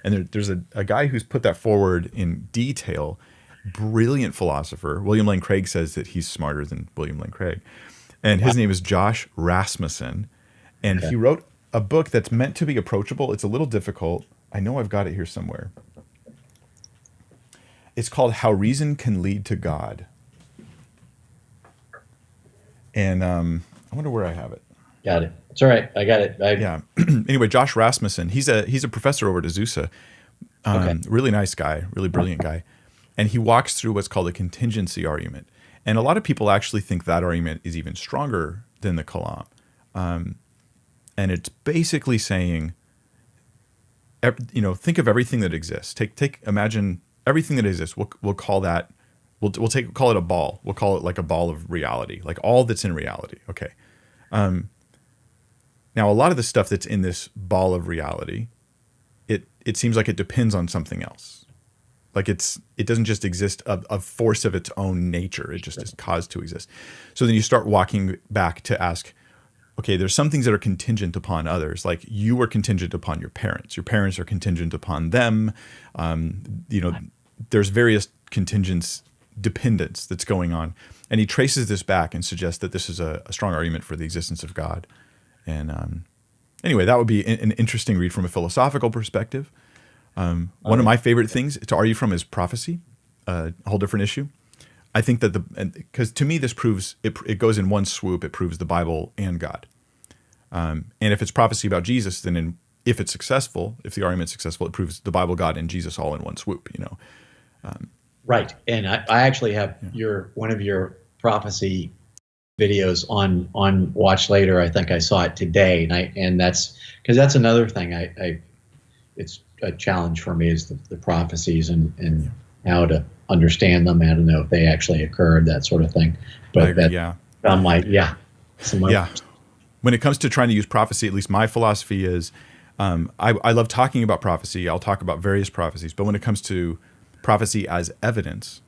And there's a guy who's put that forward in detail, brilliant philosopher. William Lane Craig says that he's smarter than William Lane Craig. And his name is Josh Rasmussen. And he wrote a book that's meant to be approachable. It's a little difficult. I know I've got it here somewhere. It's called How Reason Can Lead to God. And I wonder where I have it. Got it. It's all right. I got it. Yeah. Anyway, Josh Rasmussen, he's a professor over at Azusa. Really nice guy, really brilliant guy. And he walks through what's called a contingency argument. And a lot of people actually think that argument is even stronger than the Kalam. And it's basically saying, think of everything that exists. Imagine everything that exists. We'll call that, call it a ball. We'll call it like a ball of reality, like all that's in reality. Okay. Now, a lot of the stuff that's in this ball of reality, it seems like it depends on something else. Like it doesn't just exist of force of its own nature. It just is caused to exist. So then you start walking back to ask, okay, there's some things that are contingent upon others. Like you are contingent upon your parents. Your parents are contingent upon them. There's various contingents, dependence that's going on. And he traces this back and suggests that this is a strong argument for the existence of God. And anyway, that would be an interesting read from a philosophical perspective. One of my favorite things to argue from is prophecy, a whole different issue. I think that because to me this proves, it goes in one swoop, it proves the Bible and God. And if it's prophecy about Jesus, then if it's successful, if the argument's successful, it proves the Bible, God, and Jesus all in one swoop, Right. And I actually have one of your prophecy videos on Watch Later. I think I saw it today, and that's because that's another thing it's a challenge for me is the prophecies and how to understand them, how to know if they actually occurred, that sort of thing. But I'm like, When it comes to trying to use prophecy, at least my philosophy is, I love talking about prophecy. I'll talk about various prophecies, but when it comes to prophecy as evidence,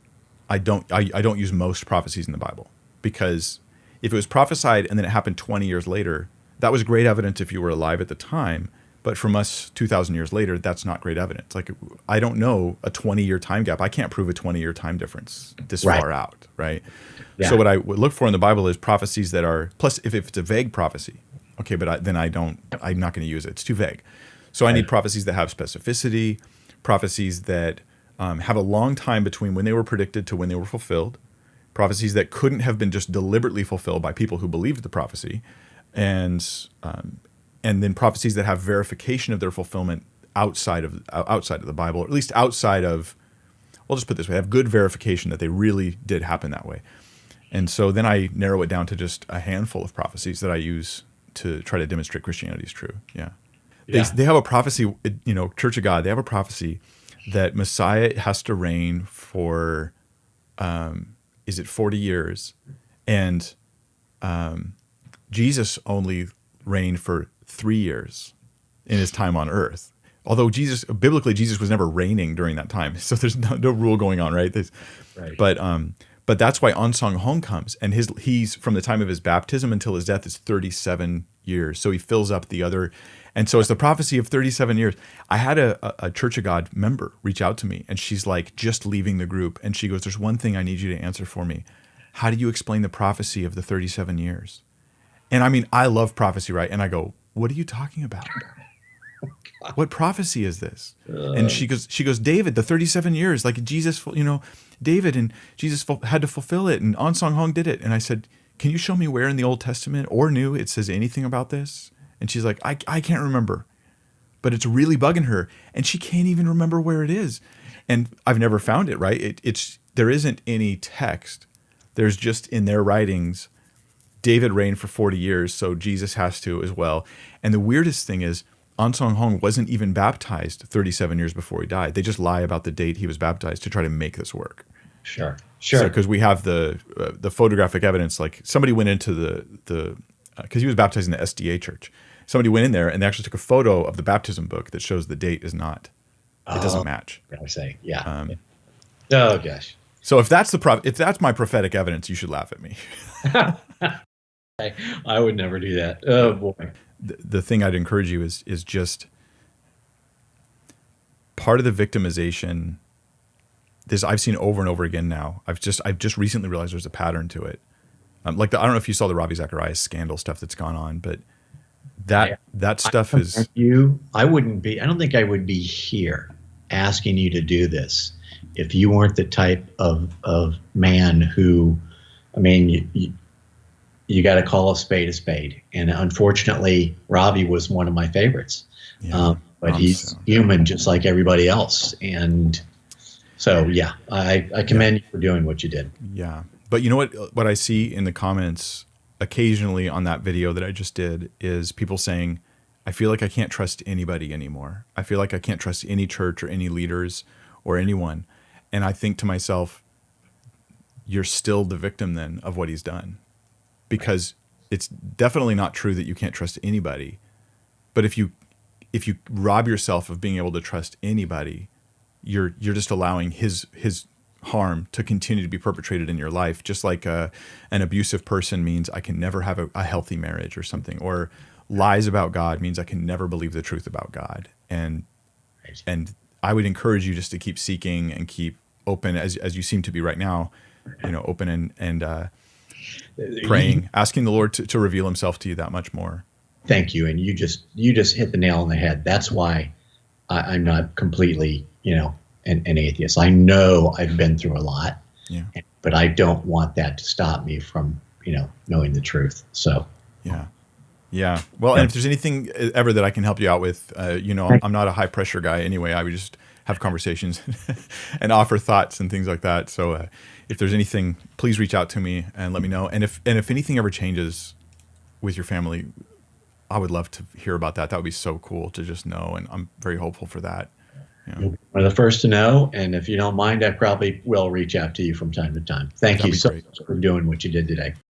I don't use most prophecies in the Bible, because if it was prophesied and then it happened 20 years later, that was great evidence if you were alive at the time. But from us 2,000 years later, that's not great evidence. Like, I don't know a 20-year time gap. I can't prove a 20-year time difference this far out, right? Yeah. So what I would look for in the Bible is prophecies that are, plus if it's a vague prophecy, okay, but I'm not going to use it. It's too vague. So I need prophecies that have specificity, prophecies that have a long time between when they were predicted to when they were fulfilled, prophecies that couldn't have been just deliberately fulfilled by people who believed the prophecy, and then prophecies that have verification of their fulfillment outside of the Bible, or at least outside of, we'll just put it this way, have good verification that they really did happen that way. And so then I narrow it down to just a handful of prophecies that I use to try to demonstrate Christianity is true. Yeah. They have a prophecy, Church of God, they have a prophecy that Messiah has to reign for, 40 years? And Jesus only reigned for 3 years in his time on earth. Although biblically, Jesus was never reigning during that time. So there's no rule going on, right? But that's why Ansong Hong comes. And he's from the time of his baptism until his death is 37 years. So he fills up the other. And so it's the prophecy of 37 years. I had a Church of God member reach out to me, and she's like just leaving the group. And she goes, there's one thing I need you to answer for me. How do you explain the prophecy of the 37 years? And I mean, I love prophecy, right? And I go, what are you talking about? What prophecy is this? And she goes, David, the 37 years, like Jesus, David and Jesus had to fulfill it, and Ansong Hong did it. And I said, can you show me where in the Old Testament or New it says anything about this? And she's like, I can't remember, but it's really bugging her, and she can't even remember where it is. And I've never found it, right? There isn't any text. There's just in their writings, David reigned for 40 years, so Jesus has to as well. And the weirdest thing is, Ansong Hong wasn't even baptized 37 years before he died. They just lie about the date he was baptized to try to make this work. Sure. Because we have the photographic evidence. Like somebody went into because he was baptized in the SDA church. Somebody went in there and they actually took a photo of the baptism book that shows the date is not. It doesn't match. I say, yeah. Oh gosh. So if that's if that's my prophetic evidence, you should laugh at me. I would never do that. Oh boy. The thing I'd encourage you is just part of the victimization. This I've seen over and over again now. I've just recently realized there's a pattern to it. I don't know if you saw the Ravi Zacharias scandal stuff that's gone on, but that stuff is. I don't think I would be here asking you to do this if you weren't the type of man who, I mean, you got to call a spade. And unfortunately, Ravi was one of my favorites. Yeah, but he's human just like everybody else. And so, yeah, I commend you for doing what you did. Yeah. But you know what I see in the comments occasionally on that video that I just did is people saying, I feel like I can't trust anybody anymore. I feel like I can't trust any church or any leaders or anyone. And I think to myself, you're still the victim then of what he's done. Because it's definitely not true that you can't trust anybody. But if you rob yourself of being able to trust anybody, you're just allowing his harm to continue to be perpetrated in your life. Just like an abusive person means I can never have a healthy marriage or something, or lies about God means I can never believe the truth about God. And I would encourage you just to keep seeking and keep open as you seem to be right now, open and praying, asking the Lord to reveal himself to you that much more. Thank you. And you just hit the nail on the head. That's why I'm not completely, an atheist. I know I've been through a lot, but I don't want that to stop me from, knowing the truth. So, yeah. Well, and if there's anything ever that I can help you out with, I'm not a high pressure guy anyway. I would just have conversations and offer thoughts and things like that. So if there's anything, please reach out to me and let me know. And if anything ever changes with your family, I would love to hear about that. That would be so cool to just know. And I'm very hopeful for that. You'll be one of the first to know. And if you don't mind, I probably will reach out to you from time to time. Thank you so much for doing what you did today.